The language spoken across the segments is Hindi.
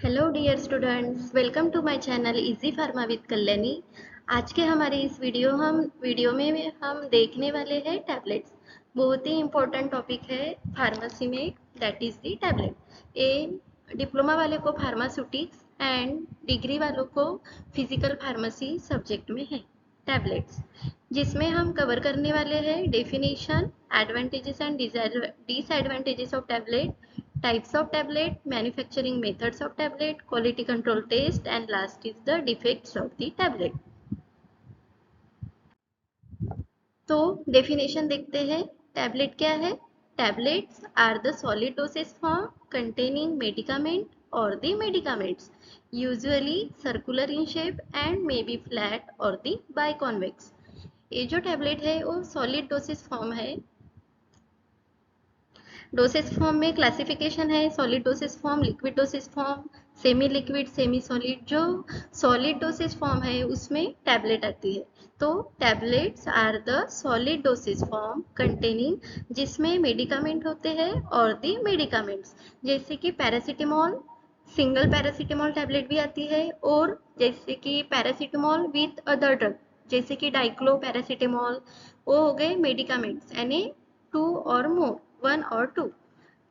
Hello dear students, welcome to my channel easy pharma with Kalyani. आज के हमारे इस वीडियो में हम देखने वाले हैं टैबलेट्स। बहुत ही इम्पोर्टेंट टॉपिक है फार्मेसी में, दैट इज दी टैबलेट। ये डिप्लोमा वाले को फार्मास्यूटिक्स एंड डिग्री वालों को फिजिकल फार्मेसी सब्जेक्ट में है टैबलेट्स, जिसमें हम कवर करने वाले हैं definition, advantages and disadvantages of tablet, types of tablet, manufacturing methods of tablet, quality control test, and last is the defects of the tablet. तो डेफिनेशन देखते हैं। टैबलेट क्या है? Tablets are the solid dosage form containing medicament or the medicaments, usually circular in shape and may be flat or the biconvex. ये जो टैबलेट है वो सॉलिड डोसेज फॉर्म है। डोसेज फॉर्म में क्लासिफिकेशन है: solid dosage form, liquid dosage form, semi liquid, semi solid. जो सॉलिड डोसेज फॉर्म है उसमें टैबलेट आती है। तो tablets are the solid dosage form containing, जिसमें मेडिकामेंट होते हैं और दी मेडिकामेंट्स, जैसे कि पैरासीटामोल, सिंगल पैरासीटामोल टैबलेट भी आती है, और जैसे कि पैरासीटामोल विथ अदर ड्रग, जैसे कि डाइक्लो पैरासीटामोल। वो हो गए मेडिकामेंट्स, यानी टू और मोर, वन और टू,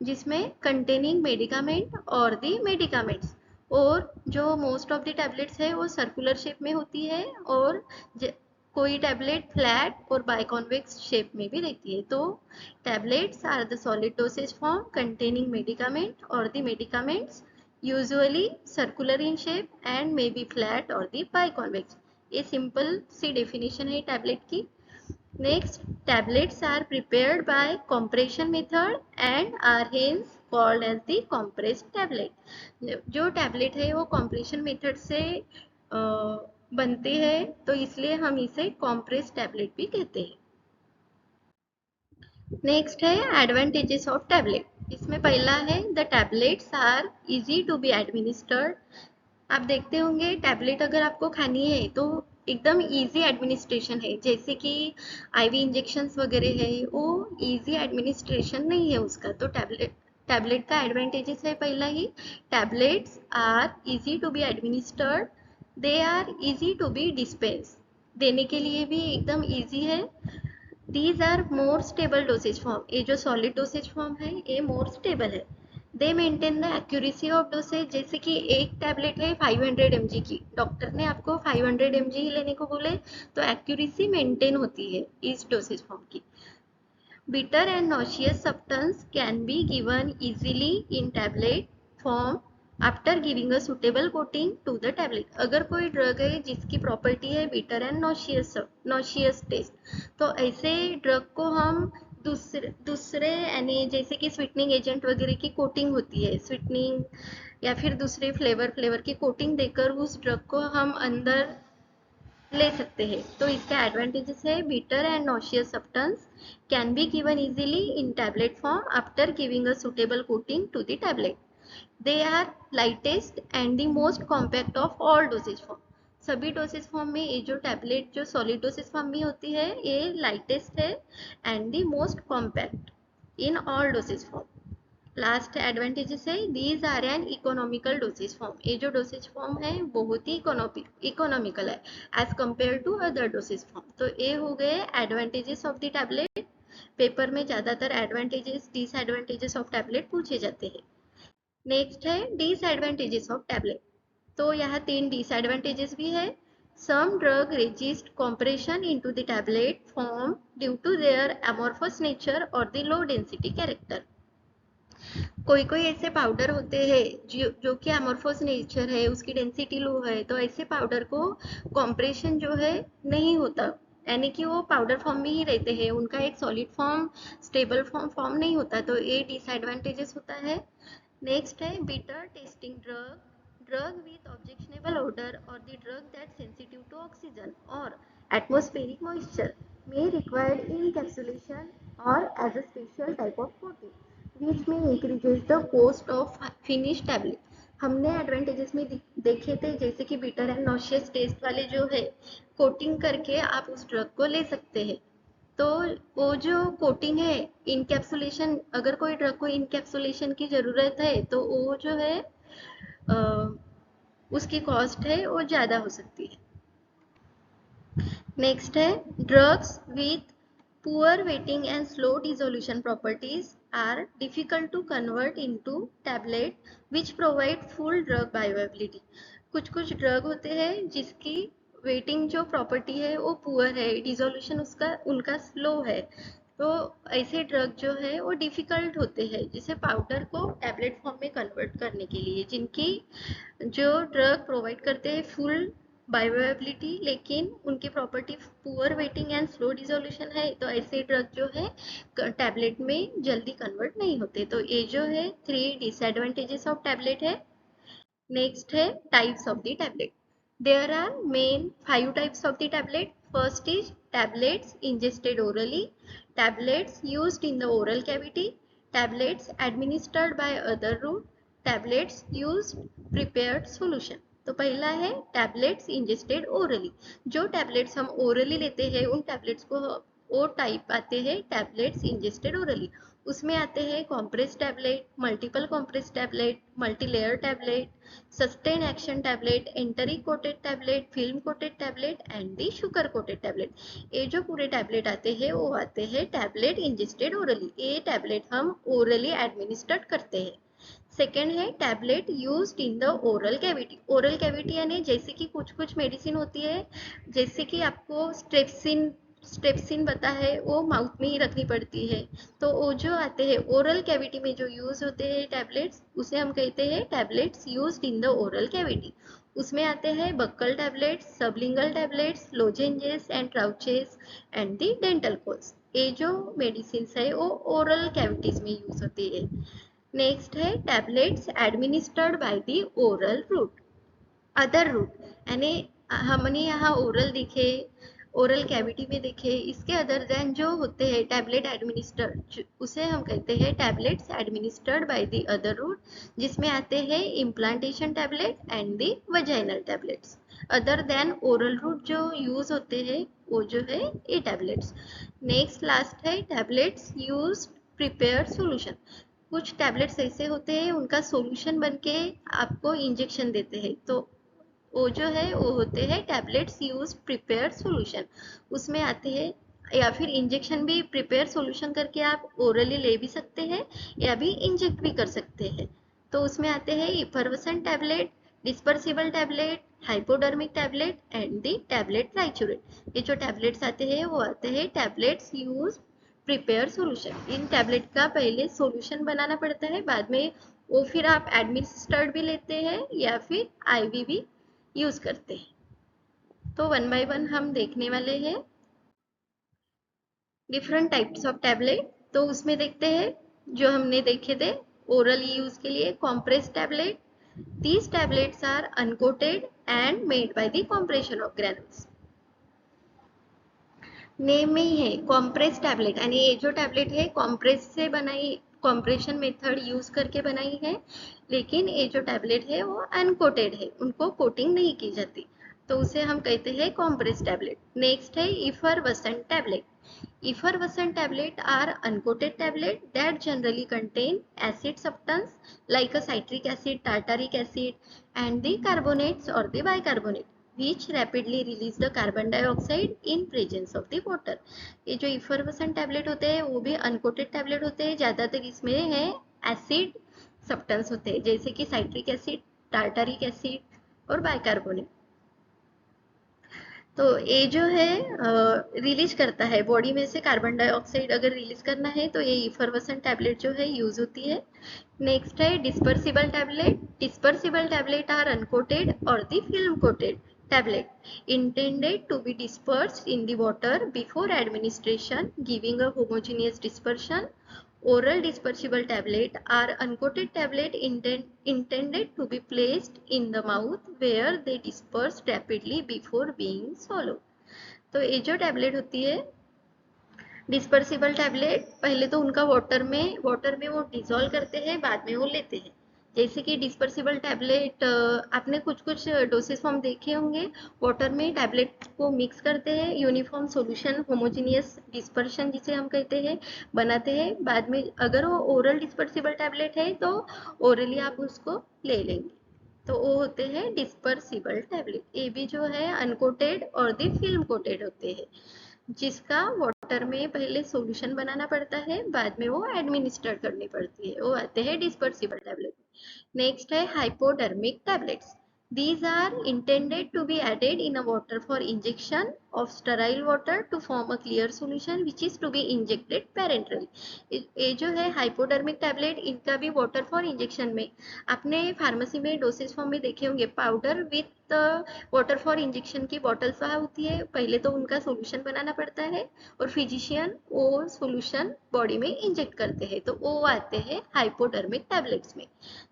जिसमें कंटेनिंग मेडिकामेंट और दी मेडिकामेंट्स। और जो मोस्ट ऑफ द टैबलेट्स है वो सर्कुलर शेप में होती है, और कोई टैबलेट फ्लैट और बाइकॉन्वेक्स शेप में भी रहती है। तो tablets are the solid dosage form containing medicament or the medicaments, usually circular in shape and may be flat or the biconvex. ये सिंपल सी डेफिनेशन है टैबलेट की। Next, tablets are prepared by compression method and are hence called as the compressed tablet. जो टैबलेट है वो compression मेथड से बनते हैं, तो इसलिए हम इसे compressed टैबलेट भी कहते हैं। नेक्स्ट है एडवांटेजेस ऑफ टैबलेट। इसमें पहला है the tablets are easy to be administered. आप देखते होंगे टैबलेट अगर आपको खानी है तो एकदम इजी एडमिनिस्ट्रेशन है, जैसे कि आईवी इंजेक्शंस वगैरह है, वो इजी एडमिनिस्ट्रेशन नहीं है उसका। तो टैबलेट का एडवांटेजेस है पहला ही, tablets are easy to be administered, they are easy to be dispense, देने के लिए भी एकदम इजी है। These are more stable dosage form, ये जो सॉलिड डोसेज फॉर्म है ये मोर स्टेबल है। दे maintain the accuracy of dosage, जैसे कि एक टैबलेट है 500 mg की, डॉक्टर ने आपको 500 mg ही लेने को बोले, तो एक्यूरेसी मेंटेन होती है इस डोसेज फॉर्म की। Bitter and nauseous substance can be given easily in tablet form after giving a suitable coating to the tablet. अगर कोई ड्रग है जिसकी प्रॉपर्टी है बिटर एंड नॉशियस टेस्ट, तो ऐसे ड्रग को हम दूसरे यानी जैसे कि स्वीटनिंग एजेंट वगैरह की कोटिंग होती है, स्वीटनिंग या फिर दूसरे फ्लेवर की कोटिंग देकर उस ड्रग को हम अंदर ले सकते हैं। तो इसका एडवांटेजेस है bitter and nauseous substance can be given easily in tablet form after giving a suitable coating to the tablet. They are lightest and the most compact of all dosage form. सभी डोसेज फॉर्म में ये जो टैबलेट जो सॉलिड डोसेज फॉर्म में होती है ये लाइटेस्ट है and the most compact in all dosage form. Last advantages है these are an economical dosage form. ये जो डोसेज फॉर्म है बहुत ही इकोनॉमिकल है as compare to other dosage form. तो ये हो गए advantages of the tablet. Paper में ज्यादातर एडवांटेजेस डिसएडवांटेजेस ऑफ टैबलेट पूछे जाते हैं। नेक्स्ट है डिसएडवांटेजेस ऑफ टैबलेट। तो यहाँ 3 डिसएडवांटेजेस भी है। Some drug resist compression into the tablet form due to their amorphous nature or the low density character. कोई कोई ऐसे पाउडर होते हैं जो कि अमोर्फोस नेचर है, उसकी डेंसिटी लो है, तो ऐसे पाउडर को कॉम्प्रेशन जो है नहीं होता, यानी कि वो पाउडर फॉर्म में ही रहते हैं, उनका एक सॉलिड फॉर्म स्टेबल फॉर्म नहीं होता, तो ये डिसएडवांटेजेस होता है। नेक्स्ट है bitter testing drug with objectionable odor or the drug that sensitive to oxygen or atmospheric moisture may require encapsulation or as a special type of coating which may increases the cost of finished tablet। हमने एडवांटेजेस में देखे थे, जैसे कि बिटर एंड नॉशियस टेस्ट वाले जो है, कोटिंग करके आप उस ड्रग को ले सकते हैं। तो वो जो कोटिंग है, इनकैप्सुलेशन, अगर कोई ड्रग को इनकैप्सुलेशन की जरूरत है तो वो जो है उसकी कॉस्ट है वो ज़्यादा हो सकती है। नेक्स्ट है drugs with poor wetting and slow dissolution properties are difficult to convert into tablet which provide full drug bioavailability. कुछ कुछ ड्रग होते हैं जिसकी वेटिंग जो प्रॉपर्टी है वो पुअर है, डिसोल्यूशन उसका उनका स्लो है, तो ऐसे ड्रग जो है वो डिफिकल्ट होते हैं जिसे पाउडर को टैबलेट फॉर्म में कन्वर्ट करने के लिए, जिनकी जो ड्रग प्रोवाइड करते हैं फुल बायोअवेलेबिलिटी लेकिन उनकी property poor wetting and slow dissolution है, तो ऐसे ड्रग जो है टैबलेट में जल्दी कन्वर्ट नहीं होते। तो ये जो है 3 डिसएडवांटेजेस ऑफ टैबलेट है। नेक्स्ट है types of the tablet. There are main 5 types of the tablet. First is tablets ingested orally, tablets used in the oral cavity, tablets administered by other route, tablets used prepared solution। तो पहला है टैबलेट्स इंजेस्टेड ओरली। जो टैबलेट्स हम ओरली लेते हैं उन टैबलेट्स को वो टाइप आते हैं टैबलेट्स इंजेस्टेड ओरली। उसमें आते हैं compress tablet, multiple compress tablet, multilayer tablet, sustain action tablet, enteric coated tablet, film coated tablet and the sugar coated tablet. ये जो पूरे टैबलेट आते हैं वो आते हैं टैबलेट इंजेस्टेड ओरली। ये टैबलेट हम ओरली एडमिनिस्ट्रेट करते हैं। सेकेंड है tablet used in the oral cavity. Oral cavity यानी जैसे कि कुछ कुछ मेडिसिन होती है, जैसे कि आपको स्ट्रेप्सिन स्ट्रेप्सिन पता है वो माउथ में ही रखनी पड़ती है, तो वो जो आते हैं ओरल कैविटी में जो यूज होते हैं टैबलेट्स उसे हम कहते हैं tablets used in the oral cavity. उसमें आते हैं buccal tablets, sublingual tablets, lozenges and troches and the dental cones. ये जो मेडिसिन है वो ओरल कैविटीज में यूज होती है। नेक्स्ट है tablets administered by the oral route. Other route यानी हमने यहाँ ओरल दिखे, ओरल कैविटी में देखे, इसके अदर देन जो होते हैं टैबलेट एडमिनिस्टर्ड उसे हम कहते हैं tablets administered by the other route, जिसमें आते हैं implantation tablet and the vaginal tablets. Other than oral route जो यूज होते हैं वो जो है ये टैबलेट्स। नेक्स्ट लास्ट है टैबलेट्स यूज प्रिपेयर सॉल्यूशन। कुछ टैबलेट्स ऐसे होते हैं उनका सॉल्यूशन बन के आपको इंजेक्शन देते हैं, तो वो जो है वो होते हैं टैबलेट्स यूज प्रिपेयर सॉल्यूशन। उसमें आते हैं या फिर इंजेक्शन भी प्रिपेयर सॉल्यूशन करके आप ओरली ले भी सकते हैं या भी इंजेक्ट भी कर सकते हैं। तो उसमें आते हैं effervescent tablet, dispersible tablet, hypodermic tablet and the tablet triturate. ये जो टैबलेट्स आते हैं वो आते हैं टैबलेट्स यूज प्रिपेयर सॉल्यूशन। इन टैबलेट का पहले सॉल्यूशन बनाना पड़ता है, बाद में वो फिर आप एडमिनिस्टर्ड भी लेते हैं या फिर आईवी भी यूज करते हैं। तो वन बाय वन हम देखने वाले हैं डिफरेंट टाइप्स ऑफ टैबलेट। तो उसमें देखते हैं जो हमने देखे थे ओरल यूज के लिए compress tablet. These tablets are uncoated and made by the compression of granules. Name में ही है कॉम्प्रेस टैबलेट, यानी ये जो टैबलेट है कॉम्प्रेस से बनाई, कॉम्प्रेशन मेथड यूज करके बनाई है, लेकिन ये जो टैबलेट है वो अनकोटेड है, उनको कोटिंग नहीं की जाती, तो उसे हम कहते हैं कॉम्प्रेस टैबलेट। नेक्स्ट है effervescent tablet. Effervescent tablet are uncoated tablet that generally contain acid substance like a citric acid, tartaric acid, and the carbonates or the bicarbonate, which rapidly release the carbon dioxide in presence of the water। ये जो effervescent tablet होते हैं वो भी uncoated tablet होते हैं, ज़्यादातर इसमें है acid substance होते हैं जैसे कि citric acid, tartaric acid और bicarbonate। तो ये जो है रिलीज करता है बॉडी में से कार्बन डाइऑक्साइड, अगर रिलीज करना है तो ये इफरवेसेंट टैबलेट जो है यूज होती है। नेक्स्ट है dispersible tablet. Dispersible tablet are uncoated or the film coated tablet intended to be dispersed in the water before administration, giving a homogeneous dispersion. Oral dispersible tablet are uncoated tablet intended to be placed in the mouth where they disperse rapidly before being swallowed। तो ये जो टैबलेट होती है डिस्पर्सिबल टैबलेट, पहले तो उनका वाटर में वो डिजोल्व करते हैं, बाद में वो लेते हैं। जैसे कि डिस्पर्सिबल टैबलेट आपने कुछ कुछ डोसेस फॉर्म देखे होंगे, वाटर में टैबलेट को मिक्स करते हैं, यूनिफॉर्म सॉल्यूशन होमोजेनियस डिस्पर्शन जिसे हम कहते हैं बनाते हैं, बाद में अगर वो ओरल डिस्पर्सिबल टैबलेट है तो ओरली आप उसको ले लेंगे। तो वो होते हैं डिस्पर्सिबल टैबलेट। ये भी जो है अनकोटेड और दी फिल्म कोटेड होते हैं, जिसका वाटर में पहले सॉल्यूशन बनाना पड़ता है, बाद में वो एडमिनिस्टर करनी पड़ती है, वो आते हैं डिस्पर्सिबल टैबलेट। नेक्स्ट है hypodermic tablets. These are intended to be added in a water for injection of sterile water to form a clear solution which is to be injected parenterally। ये जो है हाइपोडर्मिक टैबलेट, इनका भी वाटर फॉर इंजेक्शन में आपने फार्मेसी में डोसेज फॉर्म में देखे होंगे, powder with water for injection की बॉटल्स वहाँ होती है, पहले तो उनका सॉल्यूशन बनाना पड़ता है और फिजिशियन वो सॉल्यूशन बॉडी में इंजेक्ट करते हैं, तो वो आते हैं हाइपोडर्मिक टैबलेट्स में।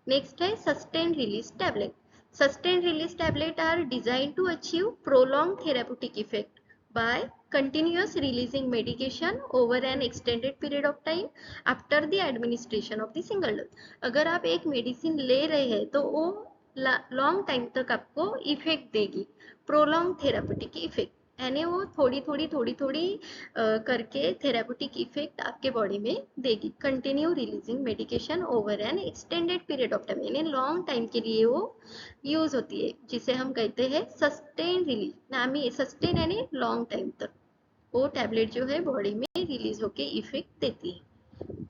नेक्स्ट है sustain release tablet. Sustained release tablets are designed to achieve prolonged therapeutic effect by continuous releasing medication over an extended period of time after the administration of the single dose। अगर आप एक मेडिसिन ले रहे हैं तो वो लॉन्ग टाइम तक आपको इफेक्ट देगी, प्रोलॉन्ग थेरापेटिक इफेक्ट, यानी वो थोड़ी थोड़ी करके थेरापेटिक इफेक्ट आपके बॉडी में देगी। Continue releasing medication over N extended period of time, यानी लॉन्ग टाइम के लिए वो यूज होती है, जिसे हम कहते हैं सस्टेन रिलीज। नाम ही सस्टेन यानी लॉन्ग टाइम तक वो टैबलेट जो है बॉडी में रिलीज होके इफेक्ट देती है।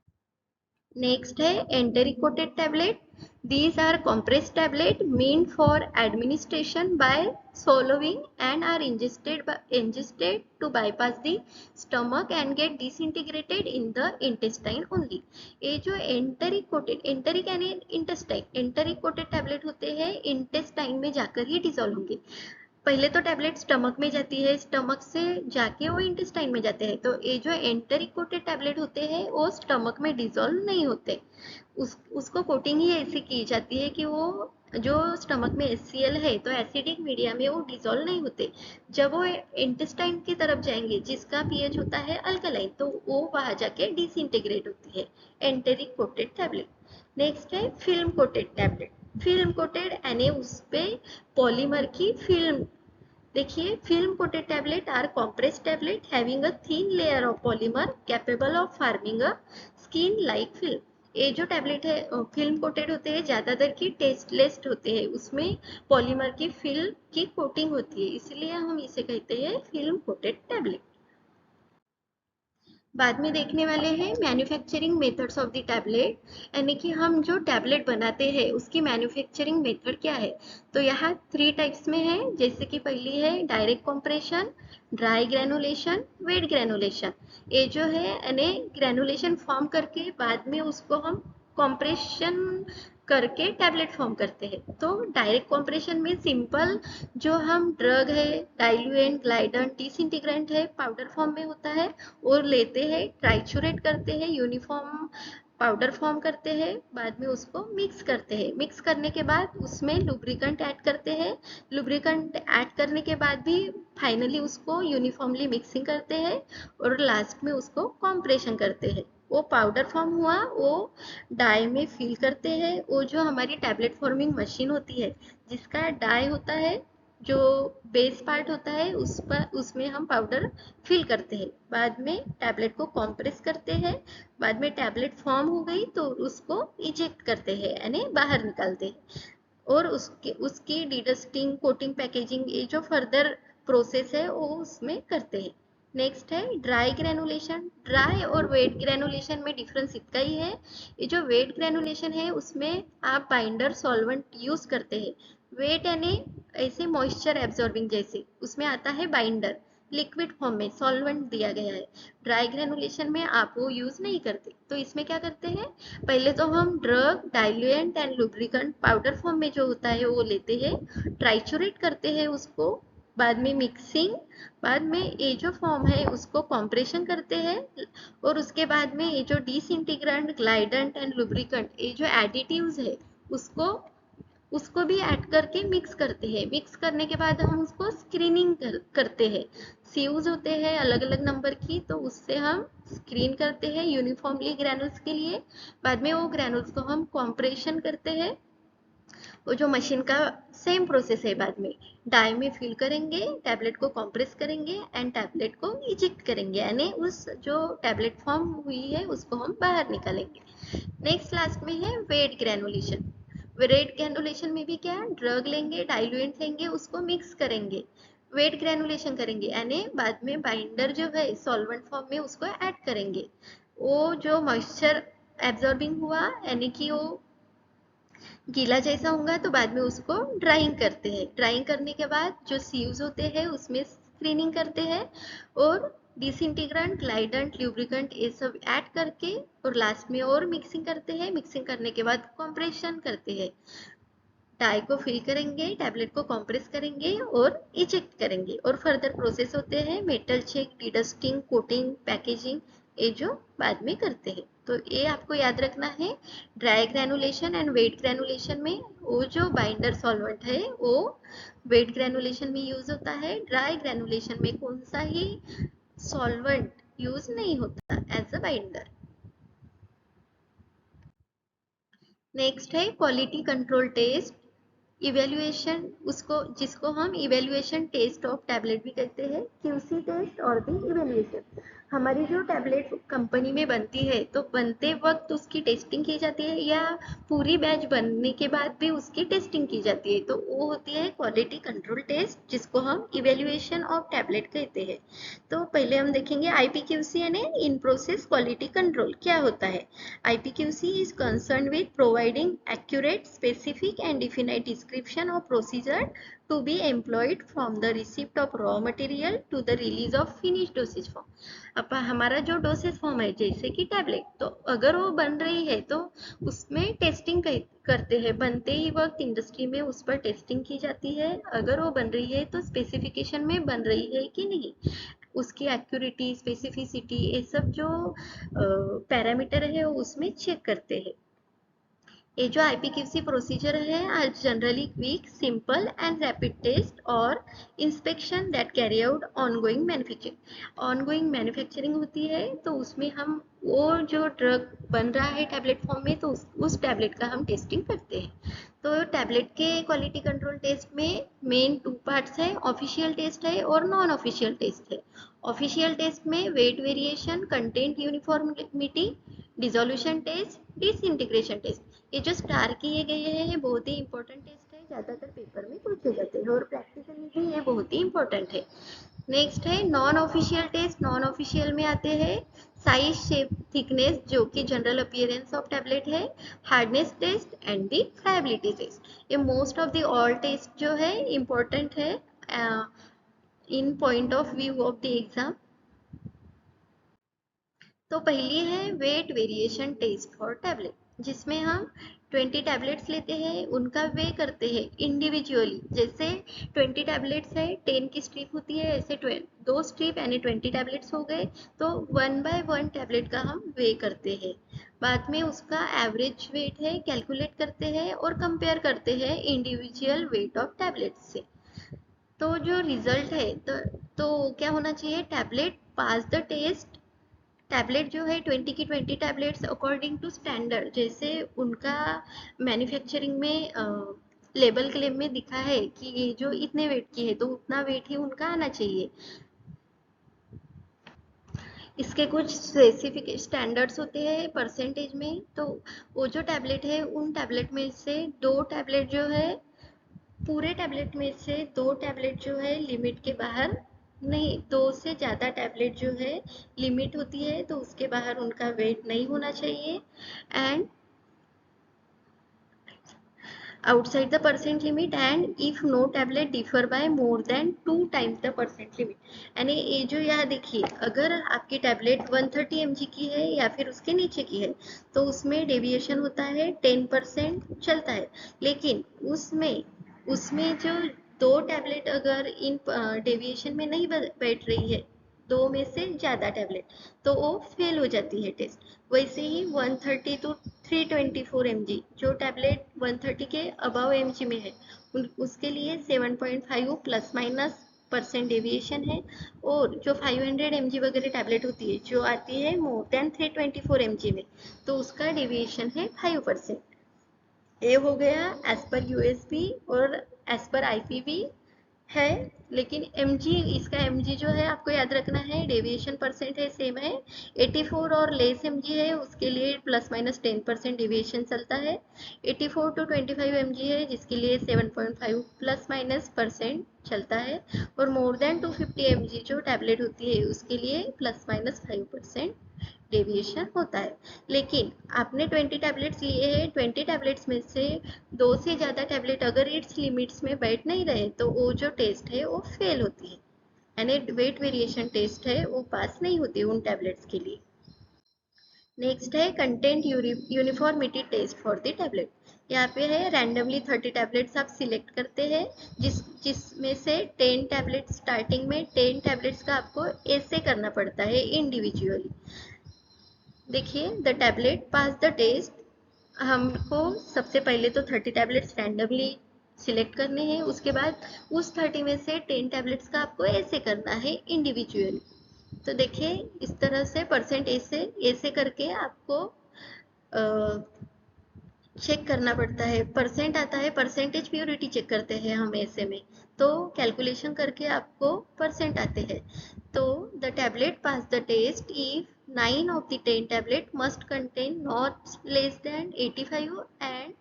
नेक्स्ट है enteric coated tablet. These are compressed tablet meant for administration by swallowing and are ingested to bypass the stomach and get disintegrated in the intestine only। ये जो एंटेरिक यानी इंटेस्टाइन, एंटेरिक कोटेड टैबलेट होते हैं इंटेस्टाइन में जाकर ही डिजोल्व होंगे। पहले तो टैबलेट स्टमक में जाती है, स्टमक से जाके वो इंटेस्टाइन में जाते हैं, तो ये जो एंटेरिक कोटेड टैबलेट होते हैं वो स्टमक में डिजोल्व नहीं होते। उसको कोटिंग ही ऐसी की जाती है कि वो जो स्टमक में HCl है तो एसिडिक मीडिया में वो डिजोल्व नहीं होते। जब वो इंटेस्टाइन की तरफ जाएंगे जिसका पीएच होता है अल्कलाइन, तो वो वहां जाके डिसइंटीग्रेट होती है, एंटेरिक कोटेड टैबलेट। नेक्स्ट है film coated tablet. Film coated यानी उस पे पॉलीमर की फिल्म। देखिए film coated tablet are compressed tablet having a thin layer of polymer capable of forming a skin like film. ये जो टैबलेट है फिल्म कोटेड होते हैं, ज्यादातर की टेस्टलेस होते हैं, उसमें पॉलीमर की फिल्म की कोटिंग होती है, इसलिए हम इसे कहते हैं फिल्म कोटेड टैबलेट। बाद में देखने वाले हैं manufacturing methods of the tablet, यानी कि हम जो टैबलेट बनाते हैं उसकी मैन्युफैक्चरिंग मेथड क्या है। तो यहाँ 3 टाइप्स में है, जैसे कि पहली है direct compression, dry granulation, wet granulation. ये जो है यानी ग्रेनुलेशन फॉर्म करके बाद में उसको हम कॉम्प्रेशन करके टैबलेट फॉर्म करते हैं। तो डायरेक्ट कॉम्प्रेशन में सिंपल जो हम ड्रग है, डाइल्यूएंट, ग्लाइडेंट, डिसइंटीग्रेंट है, पाउडर फॉर्म में होता है, और लेते हैं, ट्राइचुरेट करते हैं, यूनिफॉर्म पाउडर फॉर्म करते हैं, बाद में उसको मिक्स करते हैं। मिक्स करने के बाद उसमें लुब्रिकेंट ऐड करते हैं, लुब्रिकेंट ऐड करने के बाद भी फाइनली उसको यूनिफॉर्मली मिक्सिंग करते हैं और लास्ट में उसको कॉम्प्रेशन करते हैं। वो पाउडर फॉर्म हुआ, वो डाई में फिल करते हैं। वो जो हमारी टैबलेट फॉर्मिंग मशीन होती है जिसका डाई होता है, जो बेस पार्ट होता है उस पर उसमें हम पाउडर फिल करते हैं, बाद में टैबलेट को कॉम्प्रेस करते हैं, बाद में टैबलेट फॉर्म हो गई तो उसको इजेक्ट करते हैं यानी बाहर निकालते हैं, और उसके उसकी डिडस्टिंग, कोटिंग, पैकेजिंग, ये जो फर्दर प्रोसेस है वो उसमें करते हैं। नेक्स्ट है ड्राई ग्रेनुलेशन। ड्राई और वेट ग्रेनुलेशन में डिफरेंस इतना ही है, ये जो वेट ग्रेनुलेशन है उसमें आप बाइंडर सॉल्वेंट यूज करते हैं। वेट यानी ऐसे मॉइस्चर एब्जॉर्बिंग, जैसे उसमें आता है बाइंडर, लिक्विड फॉर्म में सॉल्वेंट दिया गया है। ड्राई ग्रेनुलेशन में आप वो यूज नहीं करते, तो इसमें क्या करते हैं, पहले तो हम drug, diluent and lubricant powder form में जो होता है वो लेते हैं, ट्राइचुरेट करते हैं उसको, बाद में मिक्सिंग, बाद में ये जो फॉर्म है उसको कॉम्प्रेशन करते हैं, और उसके बाद में ये जो डिसइंटीग्रेंट, ग्लाइडेंट एंड लुब्रिकेंट, ये जो एडिटिव्स है उसको उसको भी ऐड करके मिक्स करते हैं। मिक्स करने के बाद हम उसको स्क्रीनिंग करते हैं। सीव्स होते हैं अलग अलग नंबर की, तो उससे हम स्क्रीन करते हैं यूनिफॉर्मली ग्रैनुल्स के लिए, बाद में वो ग्रैनुल्स को हम कॉम्प्रेशन करते हैं। वो जो मशीन का सेम प्रोसेस है, बाद में डाई में फिल करेंगे, टैबलेट को कॉम्प्रेस करेंगे एंड टैबलेट को इजेक्ट करेंगे, यानी उस जो टैबलेट फॉर्म हुई है उसको हम बाहर निकालेंगे। नेक्स्ट लास्ट में है वेट ग्रेनुलेशन। वेट ग्रेनुलेशन में भी क्या है, ड्रग लेंगे, डाइल्यूएंट लेंगे, उसको मिक्स करेंगे, वेट ग्रेनुलेशन करेंगे, यानी बाद में बाइंडर जो है सॉल्वेंट फॉर्म में उसको ऐड करेंगे। वो जो मॉइस्चर एब्जॉर्बिंग हुआ, यानी कि वो गीला जैसा होगा, तो बाद में उसको ड्राइंग करते हैं। ड्राइंग करने के बाद जो सीव्स होते हैं उसमें स्क्रीनिंग करते हैं और डिसइंटीग्रेंट, ग्लाइडेंट, ल्यूब्रिकेंट ये सब ऐड करके और लास्ट में और मिक्सिंग करते हैं। मिक्सिंग करने के बाद कंप्रेशन करते हैं, डाई को फिल करेंगे, टैबलेट को कंप्रेस करेंगे और इजेक्ट करेंगे। और फर्दर प्रोसेस होते हैं metal check, dedusting, coating, packaging, ये जो बाद में करते हैं। तो ये आपको याद रखना है, dry granulation and wet granulation में वो जो बाइंडर सॉल्वेंट है वो वेट ग्रेनुलेशन में यूज होता है, ड्राई ग्रेनुलेशन में कौन सा ही सॉल्वेंट यूज नहीं होता एज अ बाइंडर। नेक्स्ट है क्वालिटी कंट्रोल टेस्ट, इवेल्युएशन, उसको जिसको हम इवेल्युएशन टेस्ट ऑफ टैबलेट भी कहते हैं, क्यूसी टेस्ट और भी इवेल्युएशन। हमारी जो टैबलेट कंपनी में बनती है तो बनते वक्त उसकी टेस्टिंग की जाती है या पूरी बैच बनने के बाद भी उसकी टेस्टिंग की जाती है, तो वो होती है क्वालिटी कंट्रोल टेस्ट, जिसको हम इवेल्युएशन ऑफ टैबलेट कहते हैं। तो पहले हम देखेंगे आईपीक्यूसी यानी इन प्रोसेस क्वालिटी कंट्रोल क्या होता है। IPQC is concerned with providing accurate, specific and definite description of procedure to be employed from the receipt of raw material to the release of finished dosage form। अब हमारा जो डोसेज फॉर्म है जैसे कि टैबलेट, तो अगर वो बन रही है तो उसमें टेस्टिंग करते हैं, बनते ही वक्त इंडस्ट्री में उस पर टेस्टिंग की जाती है। अगर वो बन रही है तो स्पेसिफिकेशन में बन रही है कि नहीं, उसकी एक्यूरेटी, स्पेसिफिसिटी, ये सब जो पैरामीटर है वो उसमें चेक करते हैं। ये जो आईपीक्यूसी प्रोसीजर है are generally quick, simple and rapid test or inspection that carry out ongoing manufacturing. Ongoing manufacturing होती है तो उसमें हम वो जो ड्रग बन रहा है टैबलेट फॉर्म में तो उस टैबलेट का हम टेस्टिंग करते हैं। तो टैबलेट के क्वालिटी कंट्रोल टेस्ट में मेन टू पार्ट्स है, ऑफिशियल टेस्ट है और नॉन ऑफिशियल टेस्ट है। ऑफिशियल टेस्ट में weight variation, content uniformity, dissolution test, disintegration test, ये जो स्टार किए गए हैं ये बहुत ही इंपॉर्टेंट टेस्ट है, ज्यादातर पेपर में पूछे जाते हैं और प्रैक्टिकली भी ये बहुत ही इंपॉर्टेंट है। नेक्स्ट है non official test. Non official में आते हैं साइज, शेप, थिकनेस जो कि जनरल अपीयरेंस ऑफ टैबलेट है, hardness test and the friability test. ये most of the all test जो है इम्पोर्टेंट है in point of view of the exam. तो पहली है weight variation test for tablet, जिसमें हम 20 टैबलेट्स लेते हैं, उनका वे करते हैं इंडिविजुअली। जैसे 20 टैबलेट्स है, 10 की स्ट्रिप होती है, ऐसे 2 स्ट्रिप यानी 20 टैबलेट्स हो गए, तो 1 बाय 1 टैबलेट का हम वे करते हैं। बाद में उसका एवरेज वेट है कैलकुलेट करते हैं और कंपेयर करते हैं इंडिविजुअल वेट ऑफ टैबलेट्स से। तो जो रिजल्ट है तो क्या होना चाहिए, tablet pass the test. Tablet जो है 20 की 20 टैबलेट्स अकॉर्डिंग टू स्टैंडर्ड, जैसे उनका मैन्युफैक्चरिंग में लेबल क्लेम में दिखा है कि ये जो इतने वेट की है तो उतना वेट ही उनका आना चाहिए। इसके कुछ स्पेसिफिक स्टैंडर्ड्स होते हैं परसेंटेज में। तो वो जो टैबलेट है उन टैबलेट में से 2 टैबलेट जो है, पूरे टैबलेट में से 2 टैबलेट जो है लिमिट के बाहर नहीं, 2 से ज़्यादा टैबलेट जो है लिमिट होती है तो उसके बाहर उनका वेट नहीं होना चाहिए। And outside the percent limit, and if no tablet differ by more than 2 times the percent limit। यानी ये जो यहाँ देखिए, अगर आपकी टैबलेट 130 mg की है या फिर उसके नीचे की है तो उसमें डेविएशन होता है 10% चलता है। लेकिन उसमें उसमें जो 2 टैबलेट अगर इन डेविएशन में नहीं बैठ रही है, 2 में से ज़्यादा टैबलेट, तो वो फेल हो जाती है टेस्ट। वैसे ही 130 टू 324 mg, जो टैबलेट 130 के अबव mg में है उसके लिए 7.5 प्लस माइनस परसेंट डेविएशन है। और जो 500 mg वगैरह टैबलेट होती है जो आती है मोर देन 324 mg में, तो उसका डेविएशन है 5%। ये हो गया एज पर यूएसपी और एज पर आईपीवी है, लेकिन mg, इसका mg जो है आपको याद रखना है, डेविएशन परसेंट है सेम है, 84 और लेस mg है उसके लिए प्लस माइनस 10% डेविएशन चलता है, 84 टू 25 mg है जिसके लिए 7.5 प्लस माइनस परसेंट चलता है, और मोर देन 250 mg जो टैबलेट होती है उसके लिए प्लस माइनस 5% डेविएशन होता है। लेकिन आपने 20 टैबलेट्स लिए हैं, 20 टैबलेट्स में से दो से ज़्यादा टैबलेट अगर इट्स लिमिट्स में बैठ नहीं रहे तो वो जो टेस्ट है वो फेल होती है, यानी वेट वेरिएशन टेस्ट है वो पास नहीं होती उन टैबलेट्स के लिए। नेक्स्ट है content uniformity test for the tablet. यहाँ पे है रैंडमली 30 टैबलेट्स आप सिलेक्ट करते हैं, जिसमें से 10 टैबलेट्स, स्टार्टिंग में 10 टैबलेट्स का आपको ऐसे करना पड़ता है इंडिविजुअली। देखिए, the tablet pass the test, हमको सबसे पहले तो 30 टैबलेट्स रैंडमली सिलेक्ट करने हैं, उसके बाद उस 30 में से 10 टैबलेट्स का आपको ऐसे करना है इंडिविजुअली। तो देखिए, इस तरह से परसेंट ऐसे ऐसे करके आपको चेक करना पड़ता है, परसेंट आता है, परसेंटेज प्योरिटी चेक करते हैं हम ऐसे में, तो कैलकुलेशन करके आपको परसेंट आते हैं। तो the tablet pass the test if 9 of the 10 tablet must contain not less than 85 and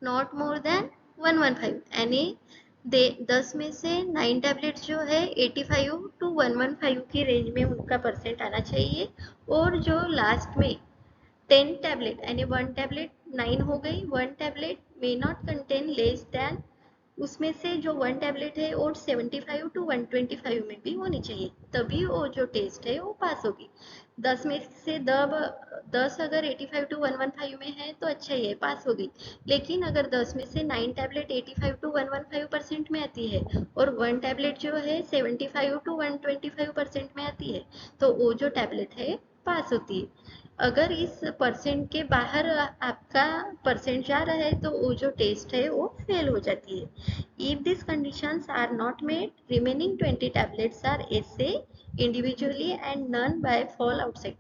not more than 115, यानी दे 10 में से 9 टैबलेट्स जो है 85 टू 115 की रेंज में उनका परसेंट आना चाहिए, और जो लास्ट में 10 टैबलेट यानी 1 टैबलेट 9 हो गई, 1 tablet may not contain less than, उसमें से जो 1 टैबलेट है वो 75 टू 125 में भी होनी चाहिए, तभी वो जो टेस्ट है वो पास होगी। 10 में से 10 अगर 85 टू 115 में है तो अच्छा ही है, पास होगी। लेकिन अगर 10 में से 9 टैबलेट 85 टू 115% में आती है और 1 टैबलेट जो है 75 टू 125% में आती है, तो वो जो टैबलेट है पास होती है। अगर इस परसेंट के बाहर आपका परसेंट जा रहा है तो वो जो टेस्ट है वो फेल हो जाती है। If this conditions are not met, remaining 20 tablets are ऐसे individually and none by fall outside.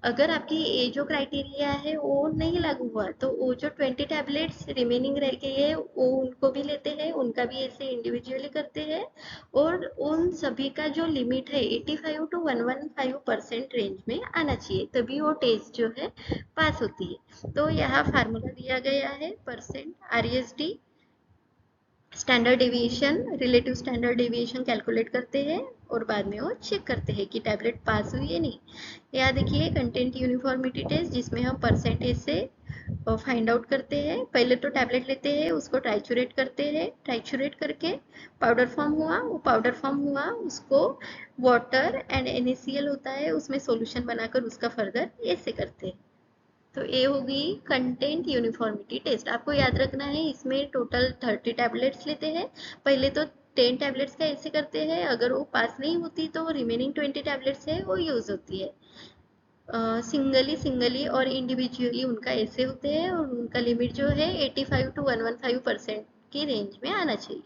अगर आपकी ये जो क्राइटेरिया है वो नहीं लागू हुआ तो वो जो 20 टैबलेट्स रिमेनिंग रह गई है वो उनको भी लेते हैं, उनका भी ऐसे इंडिविजुअली करते हैं, और उन सभी का जो लिमिट है 85 टू 115% रेंज में आना चाहिए, तभी वो टेस्ट जो है पास होती है। तो यहाँ फार्मूला दिया गया है, percent RSD, standard deviation, relative standard deviation calculate करते हैं और बाद में वो चेक करते हैं कि टैबलेट पास हुई है नहीं। यहाँ देखिए कंटेंट यूनिफॉर्मिटी टेस्ट, जिसमें हम परसेंटेज से फाइंड आउट करते हैं। पहले तो टैबलेट लेते हैं, उसको ट्राइचुरेट करते हैं, ट्राइचुरेट करके पाउडर फॉर्म हुआ, वो पाउडर फॉर्म हुआ उसको वाटर एंड NaCl होता है उसमें सॉल्यूशन बनाकर उसका फर्दर ऐसे करते हैं। तो ये होगी कंटेंट यूनिफॉर्मिटी टेस्ट। आपको याद रखना है इसमें टोटल 30 टैबलेट्स लेते हैं, पहले तो 10 टैबलेट्स का ऐसे करते हैं, अगर वो पास नहीं होती तो रिमेनिंग 20 टैबलेट्स है वो यूज होती है। सिंगली सिंगली और इंडिविजुअली उनका ऐसे होते हैं, और उनका लिमिट जो है 85 टू 115% की रेंज में आना चाहिए।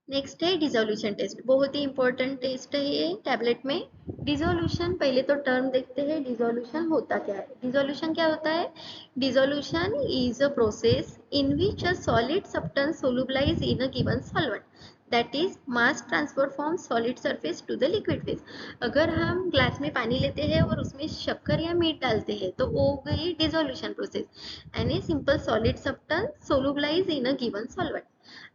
नेक्स्ट है डिसोल्यूशन टेस्ट, बहुत ही इंपॉर्टेंट टेस्ट है ये टैबलेट में। डिसोल्यूशन, पहले तो टर्म देखते हैं डिसोल्यूशन होता क्या है। डिसोल्यूशन क्या होता है? Dissolution is a process in which a solid substance solubilize in a given solvent, that is mass transfer from solid surface to the liquid phase. अगर हम ग्लास में पानी लेते हैं और उसमें शक्कर या मीठ डालते हैं तो वो हो गई डिसोल्यूशन प्रोसेस, यानी simple solid substance solubilize in a given solvent.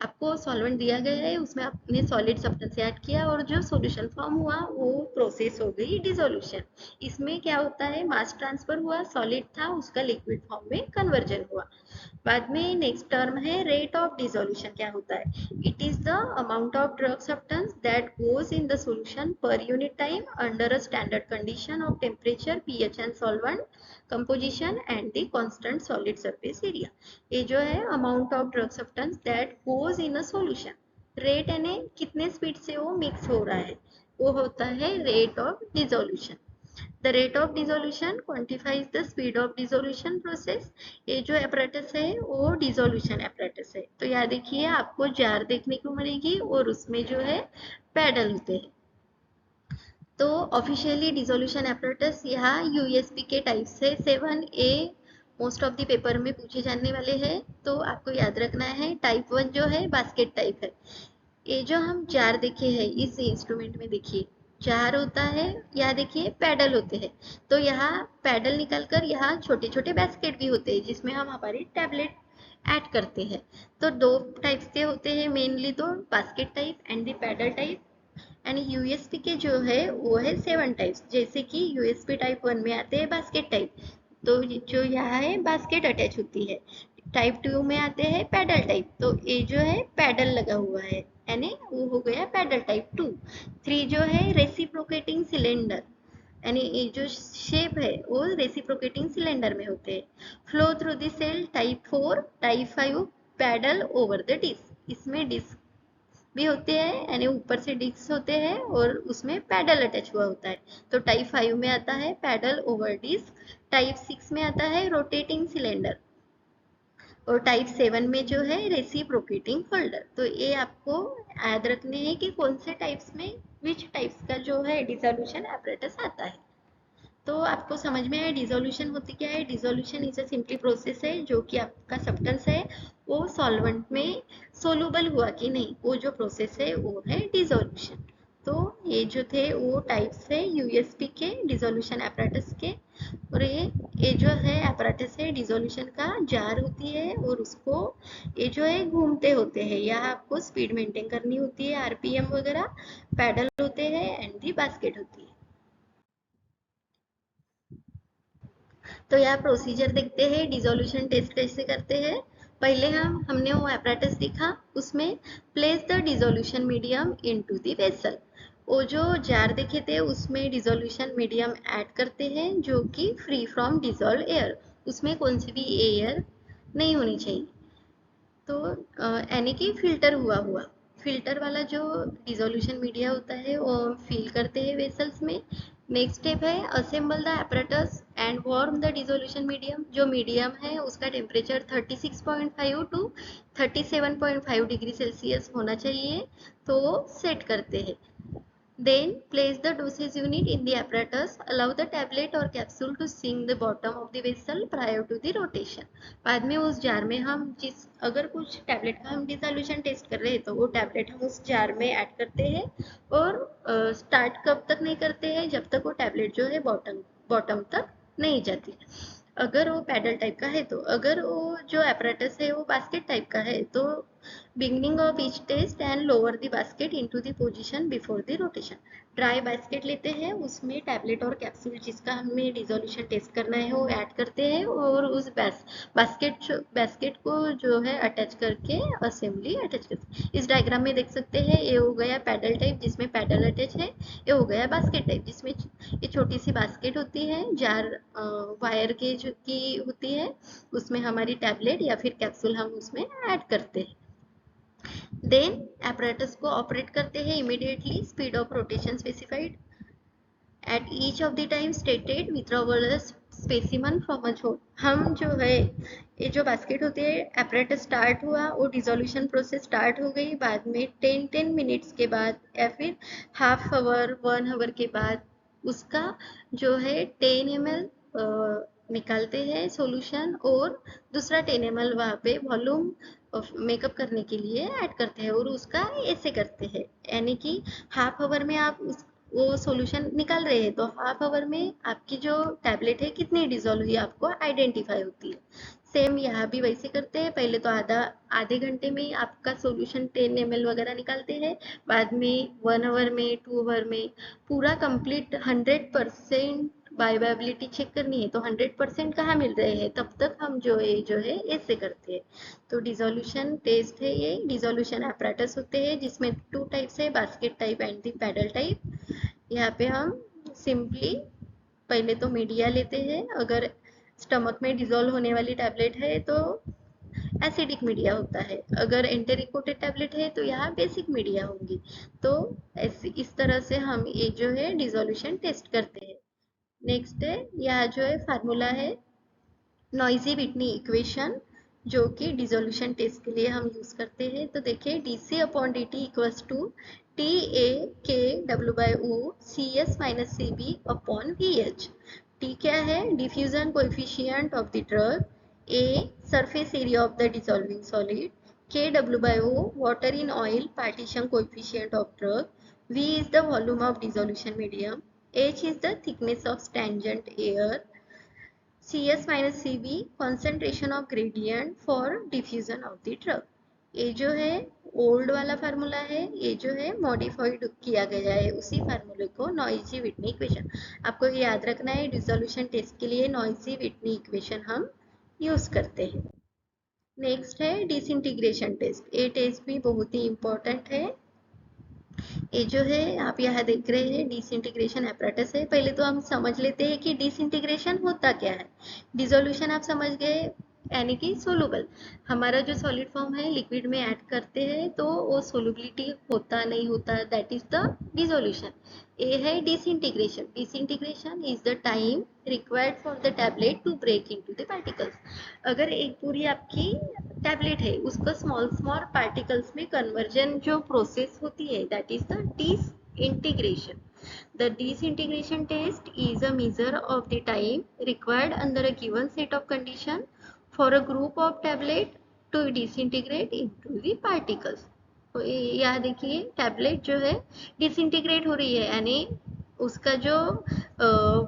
आपको सॉल्वेंट दिया गया है, उसमें आपने सॉलिड सब्सटेंस ऐड किया और जो सॉल्यूशन फॉर्म हुआ वो प्रोसेस हो गई डिसोल्यूशन। इसमें क्या होता है, मास ट्रांसफर हुआ, सॉलिड था उसका लिक्विड फॉर्म में कन्वर्जन हुआ। बाद में नेक्स्ट टर्म है रेट ऑफ डिसोल्यूशन, क्या होता है? It is the amount of drug substance that goes in the solution per unit time under a standard condition of temperature, pH and solvent composition and the constant solid surface area. ये जो है amount of drug substance that goes in a solution, rate यानी कितने स्पीड से वो मिक्स हो रहा है, वो होता है rate of dissolution. The rate of dissolution quantifies the speed of dissolution process. ये जो apparatus है वो डिसोल्यूशन apparatus है। तो यहाँ देखिए आपको जार देखने को मिलेगी और उसमें जो है पैडल होते हैं। तो ऑफिशियली डिसोल्यूशन apparatus यहाँ यूएसपी के टाइप से 7A most of the paper में पूछे जाने वाले हैं, तो आपको याद रखना है। टाइप 1 जो है बास्केट टाइप है, ये जो हम जार देखे हैं इस इंस्ट्रूमेंट में, देखिए जार होता है, यहाँ देखिए पैडल होते हैं। तो यहाँ पैडल निकाल कर यहाँ छोटे छोटे बास्केट भी होते हैं जिसमें हम हमारी टैबलेट ऐड करते हैं। तो दो टाइप्स के होते हैं मेनली, तो basket type and the paddle type. And USP के जो है वो है 7 टाइप्स, जैसे कि यूएसपी टाइप 1 में आते हैं बास्केट टाइप, तो जो यहाँ है बास्केट अटैच होती है। टाइप 2 में आते हैं पैडल टाइप, तो ये जो है पैडल लगा हुआ है, यानी वो हो गया पैडल टाइप 2। 3 जो है रेसिप्रोकेटिंग सिलेंडर, यानी ये जो शेप है वो रेसिप्रोकेटिंग सिलेंडर में होते हैं। Flow through the cell type 4, type 5 paddle over the disc, इसमें डिस्क भी होते हैं, यानी ऊपर से डिस्क होते हैं और उसमें पैडल अटैच हुआ होता है। तो टाइप 5 में आता है पैडल ओवर डिस्क, टाइप 6 में आता है रोटेटिंग सिलेंडर, और टाइप 7 में जो है रेसिप्रोकेटिंग फोल्डर। तो ये आपको याद रखने हैं कि कौन से टाइप्स में विच टाइप्स का जो है डिसोल्यूशन apparatus आता है। तो आपको समझ में आया डिसोल्यूशन होती क्या है। Dissolution is a simply process है जो कि आपका सब्सटेंस है वो सॉल्वेंट में सोलूबल हुआ कि नहीं, वो जो प्रोसेस है वो है डिसोल्यूशन। तो ये जो थे वो टाइप्स है यूएसपी के डिसोल्यूशन apparatus के। और ये जो है apparatus है डिसोल्यूशन का, जार होती है और उसको ये जो है घूमते होते हैं, यहाँ आपको स्पीड मेंटेन करनी होती है, आरपीएम वगैरह। पैडल होते हैं एंड दी बास्केट होती है। तो यहाँ प्रोसीजर देखते हैं डिसोल्यूशन टेस्ट कैसे करते हैं। पहले हमने वो apparatus देखा, उसमें place the dissolution medium into the vessel. वो जो जार देखे थे उसमें डिसोल्यूशन मीडियम ऐड करते हैं जो कि फ्री फ्रॉम डिसॉल्व एयर, उसमें कौन सी भी एयर नहीं होनी चाहिए। तो यानी कि फिल्टर हुआ हुआ, फिल्टर वाला जो डिसोल्यूशन मीडिया होता है वो फिल करते हैं वेसल्स में। नेक्स्ट स्टेप है assemble the apparatus and warm the dissolution medium. जो मीडियम है उसका टेम्परेचर 36.5 टू 37.5 डिग्री सेल्सियस होना चाहिए, तो वो सेट करते हैं। Then place the dosage unit in the apparatus. Allow the tablet or capsule to sink the bottom of the vessel prior to the rotation. बाद में उस जार में हम जिस अगर कुछ टैबलेट का हम डिसोल्यूशन टेस्ट कर रहे हैं तो वो टैबलेट हम उस जार में ऐड करते हैं। और स्टार्ट कब तक नहीं करते हैं, जब तक वो टैबलेट जो है बॉटम बॉटम तक नहीं जाती। अगर वो पैडल टाइप का है, तो अगर वो जो apparatus है वो बास्केट टाइप का है, तो beginning of each test and lower the basket into the position before the rotation। Dry basket लेते हैं, उसमें टैबलेट और कैप्सूल जिसका हमें डिसोल्यूशन टेस्ट करना है वो ऐड करते हैं, और उस बास्केट को जो है अटैच करके असेंबली अटैच करते हैं। इस डायग्राम में देख सकते हैं, ये हो गया पैडल टाइप जिसमें पैडल अटैच है, ये हो गया बास्केट टाइप जिसमें ये छोटी सी बास्केट होती है, जार वायर के की होती है, उसमें हमारी टैबलेट या फिर कैप्सूल हम उसमें ऐड करते हैं। देन apparatus को ऑपरेट करते हैं immediately, speed of rotation specified at each of the time stated withdrawal specimen from a छोट। हम जो है ये जो बास्केट होती है apparatus स्टार्ट हुआ, वो डिसोल्यूशन प्रोसेस स्टार्ट हो गई, बाद में 10 मिनट्स के बाद या फिर हाफ आवर 1 आवर के बाद उसका जो है 10 ml निकालते हैं सॉल्यूशन, और दूसरा 10 ml वहाँ पे वॉल्यूम मेकअप करने के लिए ऐड करते हैं, और उसका ऐसे करते हैं, यानी कि हाफ आवर में आप उस वो सॉल्यूशन निकाल रहे हैं तो हाफ आवर में आपकी जो टैबलेट है कितनी डिजोल्व हुई आपको आइडेंटिफाई होती है। सेम यहाँ भी वैसे करते हैं, पहले तो आधे घंटे में आपका सॉल्यूशन 10 ml वगैरह निकालते हैं, बाद में 1 आवर में 2 आवर में पूरा कंप्लीट 100% बायोअवेलेबिलिटी चेक करनी है, तो 100% कहाँ मिल रहे हैं तब तक हम जो है ऐसे करते हैं। तो डिसोल्यूशन टेस्ट है, ये डिसोल्यूशन apparatus होते हैं जिसमें 2 टाइप्स है, basket type and the paddle type. यहाँ पे हम सिंपली पहले तो मीडिया लेते हैं, अगर स्टमक में डिजोल्व होने वाली टैबलेट है तो एसिडिक मीडिया होता है, अगर एंटेरिकोटेड टैबलेट है तो यहाँ बेसिक मीडिया होंगी। तो इस तरह से हम ये जो है डिसोल्यूशन टेस्ट करते हैं। नेक्स्ट है यहाँ जो है फार्मूला है नॉइजी विटनी इक्वेशन, जो कि डिसोल्यूशन टेस्ट के लिए हम यूज करते हैं। तो देखिए D upon D T equals to T A K W by O C S minus C B upon V H. T क्या है, diffusion coefficient of the drug, A surface area of the dissolving solid, Kw/O, water in oil partition coefficient of drug. V is the volume of dissolution medium. H is the thickness of stagnant air. Cs minus Cv concentration of gradient for diffusion of the drug. ये जो है ओल्ड वाला फार्मूला है, ये जो है मॉडिफाइड किया गया है उसी फार्मूले को, नॉइजी विटनी इक्वेशन। आपको ये याद रखना है, डिसोल्यूशन टेस्ट के लिए नॉइजी विटनी इक्वेशन हम यूज करते हैं। नेक्स्ट है डिसइंटीग्रेशन टेस्ट। ये टेस्ट भी बहुत ही इंपॉर्टेंट है। ये जो है आप यहाँ देख रहे हैं डिसइंटीग्रेशन एपरेटस है। पहले तो हम समझ लेते हैं कि डिसइंटीग्रेशन होता क्या है। डिसोल्यूशन आप समझ गए, यानी कि सोलूबल। हमारा जो सॉलिड फॉर्म है लिक्विड में ऐड करते हैं तो वो सोलुबिलिटी होता नहीं होता, दैट इज द डिसोल्यूशन। ये है disintegration. Disintegration is the time required for the tablet to break into the particles. अगर एक पूरी आपकी टैबलेट है उसको स्मॉल स्मॉल पार्टिकल्स में कन्वर्जन जो प्रोसेस होती है, that is the disintegration. The disintegration test is a measure of the time required under a given set of condition for a group of tablet to disintegrate into the particles. तो यहाँ देखिए टैबलेट जो है डिसइंटीग्रेट हो रही है, यानी उसका जो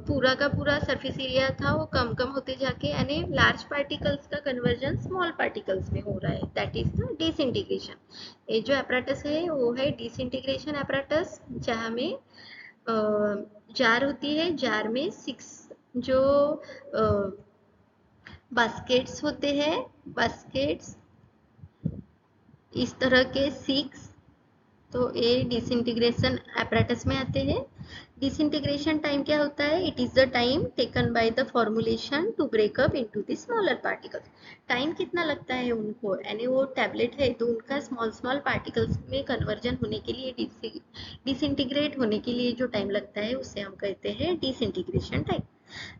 पूरा का पूरा सरफेस एरिया था वो कम कम होते जाके यानी लार्ज पार्टिकल्स का कन्वर्जन स्मॉल पार्टिकल्स में हो रहा है, दैट इज द डिसइंटीग्रेशन। ये जो एपरेटस है वो है डिसइंटीग्रेशन एपरेटस, जहाँ में जार होती है, जार में 6 जो बास्केट्स होते हैं, बास्केट्स इस तरह के 6, तो ये डिसइंटीग्रेशन एपरेटस में आते हैं। डिसइंटीग्रेशन टाइम क्या होता है? It is the time taken by the formulation to break up into the smaller particles. Time कितना लगता है उनको, यानी वो टैबलेट है तो उनका स्मॉल स्मॉल पार्टिकल्स में कन्वर्जन होने के लिए, डिसइंटीग्रेट होने के लिए जो टाइम लगता है उसे हम कहते हैं डिसइंटीग्रेशन टाइम।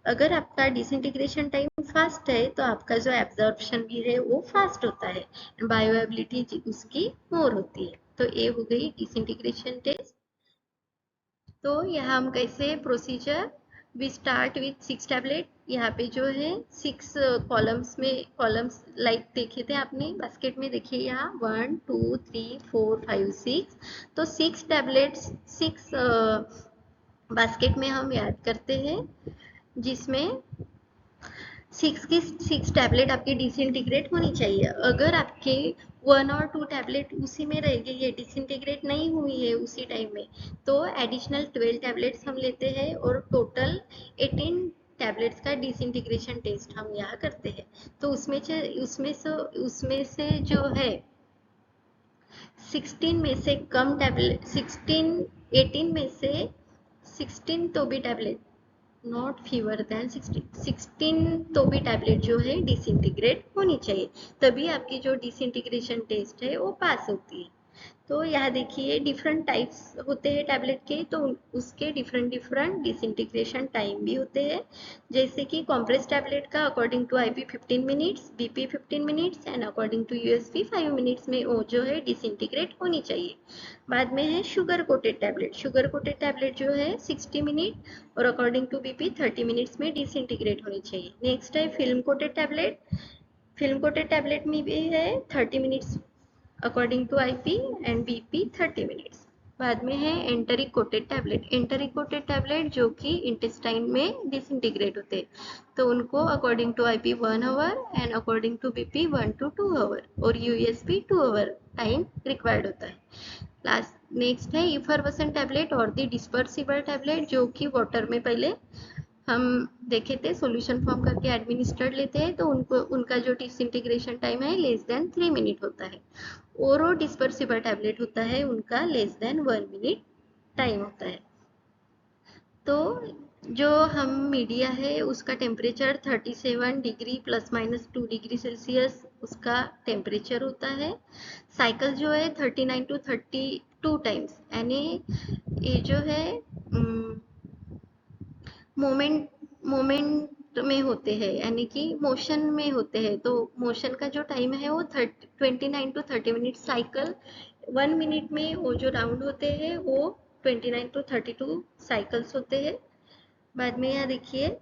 अगर आपका डिसइंटीग्रेशन टाइम फास्ट है तो आपका जो एब्जॉर्प्शन भी है वो फास्ट होता है, बायोएबिलिटी उसकी मोर होती है। तो ये हो गई डिसइंटीग्रेशन टेस्ट। तो यहाँ हम कैसे procedure, we start with 6 tablet. यहाँ पे जो है 6 कॉलम्स में, कॉलम्स लाइक देखे थे आपने बास्केट में, देखिए यहाँ 1 2 3 4 5 6, तो 6 टैबलेट्स 6 बास्केट में हम ऐड करते हैं, जिसमें 6 टैबलेट आपकी डिसइंटीग्रेट होनी चाहिए। अगर आपके 1 और 2 टैबलेट उसी में रह गई है, डिसइंटीग्रेट नहीं हुई है उसी टाइम में, तो एडिशनल 12 टैबलेट्स हम लेते हैं और टोटल 18 टैबलेट्स का डिसइंटीग्रेशन टेस्ट हम यहाँ करते हैं। तो उसमें से जो है 16 में से कम टैबलेट, 18 में से 16 तो भी टैबलेट, नॉट फीवर देन 16 तो भी टैबलेट जो है डिसइंटीग्रेट होनी चाहिए, तभी आपकी जो डिसइंटीग्रेशन टेस्ट है वो पास होती है। तो यहाँ देखिए डिफरेंट टाइप्स होते हैं टैबलेट के, तो उसके डिफरेंट डिफरेंट डिसइंटीग्रेशन टाइम भी होते हैं। जैसे कि कॉम्प्रेस टैबलेट का according to IP 15 minutes, BP 15 minutes and according to USP 5 minutes में वो जो है डिसइंटीग्रेट होनी चाहिए। बाद में है sugar coated tablet. Sugar coated tablet जो है 60 मिनट और अकॉर्डिंग टू बीपी 30 मिनट्स में डिसइंटीग्रेट होनी चाहिए। नेक्स्ट है film coated tablet. Film coated tablet में भी है 30 minutes according to IP and BP 30 minutes. बाद में है enteric coated tablet. Enteric coated tablet जो कि इंटेस्टाइन में डिसइंटीग्रेट होते हैं, तो उनको according to IP 1 hour and according to BP 1 to 2 our और यूएसपी 2 आवर टाइम रिक्वायर्ड होता है। लास्ट नेक्स्ट है इफरवेसेंट टैबलेट और द डिस्पर्सिबल टैबलेट, जो कि वाटर में पहले हम देखे थे सॉल्यूशन फॉर्म करके एडमिनिस्टर्ड लेते हैं, तो उनका जो डिसइंटीग्रेशन टाइम है लेस देन 3 मिनट होता है। ओरो डिस्पर्सिबल टैबलेट होता है, उनका लेस देन 1 मिनट टाइम होता है। तो जो हम मीडिया है उसका टेम्परेचर 37 डिग्री +- 2 डिग्री सेल्सियस उसका टेम्परेचर होता है। साइकिल जो है 39 to 32 टाइम्स, यानी ये जो है मोमेंट मोमेंट में होते हैं, यानी कि मोशन में होते हैं, तो मोशन का जो टाइम है वो 29 to 30 मिनट। साइकिल 1 मिनट में वो जो राउंड होते हैं वो 29 to 32 साइकिल्स होते हैं। बाद में यहाँ देखिए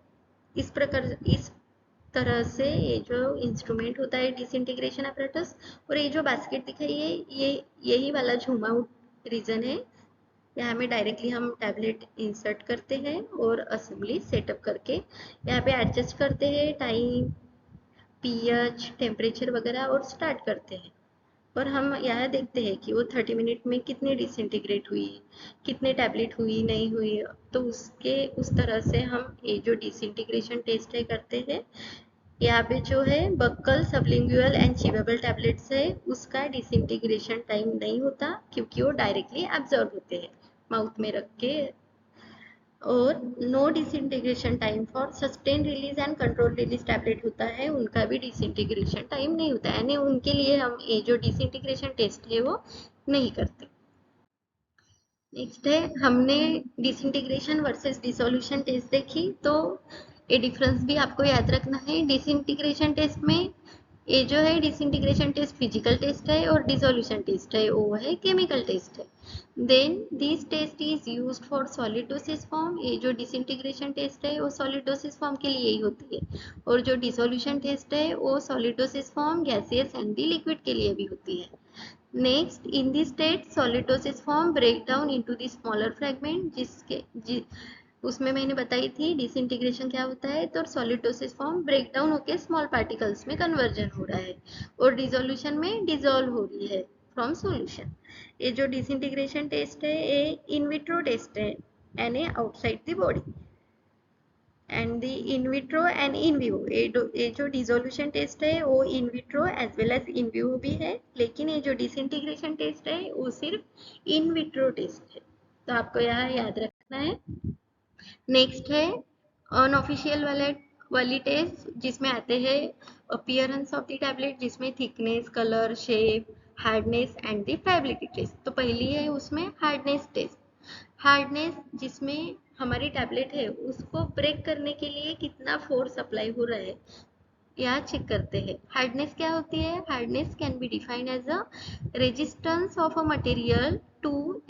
इस प्रकार, इस तरह से ये जो इंस्ट्रूमेंट होता है डिसइंटीग्रेशन apparatus, और ये जो बास्केट दिखाई है ये यही वाला झूम आउट रीजन है। यहाँ में डायरेक्टली हम टैबलेट इंसर्ट करते हैं और असेंबली सेटअप करके यहाँ पे एडजस्ट करते हैं टाइम, पीएच, टेम्परेचर वगैरह और स्टार्ट करते हैं। और हम यहाँ देखते हैं कि वो 30 मिनट में कितनी डिसइंटीग्रेट हुई, कितने टैबलेट हुई नहीं हुई। तो उसके उस तरह से हम ये जो डिसइंटीग्रेशन टेस्ट है करते हैं। यहाँ पे जो है बक्कल, सबलिंगुअल एंड चिवेबल टैबलेट्स है, उसका डिसइंटीग्रेशन टाइम नहीं होता क्योंकि वो डायरेक्टली एब्जॉर्ब होते हैं माउथ में रख के। और no disintegration time for sustain release and control release tablet होता है, उनका भी डिसइंटीग्रेशन टाइम नहीं होता है, यानी उनके लिए हम ये जो डिसइंटीग्रेशन टेस्ट है वो नहीं करते। नेक्स्ट है, हमने डिसइंटीग्रेशन वर्सेस डिसोल्यूशन टेस्ट देखी, तो ये डिफरेंस भी आपको याद रखना है। डिसइंटीग्रेशन टेस्ट में ये जो है डिसइंटीग्रेशन टेस्ट फिजिकल टेस्ट है और डिसोल्यूशन टेस्ट है वो है केमिकल टेस्ट है। Then this test is used for solid dosage form, ये जो डिसइंटीग्रेशन टेस्ट है वो सॉलिड डोसेज फॉर्म के लिए ही होती है, और जो डिसोल्यूशन टेस्ट है वो solid dosage form, gaseous and the liquid के लिए भी होती है। Next, in this state, solid doses form break down into the smaller fragment, उसमें मैंने बताई थी डिसइंटीग्रेशन क्या होता है, तो solid dosage form break down होकर स्मॉल पार्टिकल्स में कन्वर्जन हो रहा है, और डिसोल्यूशन में डिसॉल्व हो रही है फ्रॉम सॉल्यूशन। ये जो डिसइंटीग्रेशन टेस्ट है ये इन विट्रो टेस्ट है, यानी outside the body. And the in vitro and in vivo, ये जो डिसोल्यूशन टेस्ट है वो in vitro as well as in vivo भी है, लेकिन ये जो डिसइंटीग्रेशन टेस्ट है वो सिर्फ इन विट्रो टेस्ट है, तो आपको यहाँ याद रखना है। नेक्स्ट है अनऑफिशियल वाली टेस्ट, जिसमें आते हैं अपीयरेंस ऑफ द टैबलेट, जिसमें thickness, colour, shape, hardness and the friability test. तो पहली है उसमें हार्डनेस टेस्ट। हार्डनेस जिसमें हमारी टैबलेट है उसको ब्रेक करने के लिए कितना फोर्स अप्लाई हो रहा है यहाँ चेक करते हैं। हार्डनेस क्या होती है? Hardness can be defined as a resistance of a material to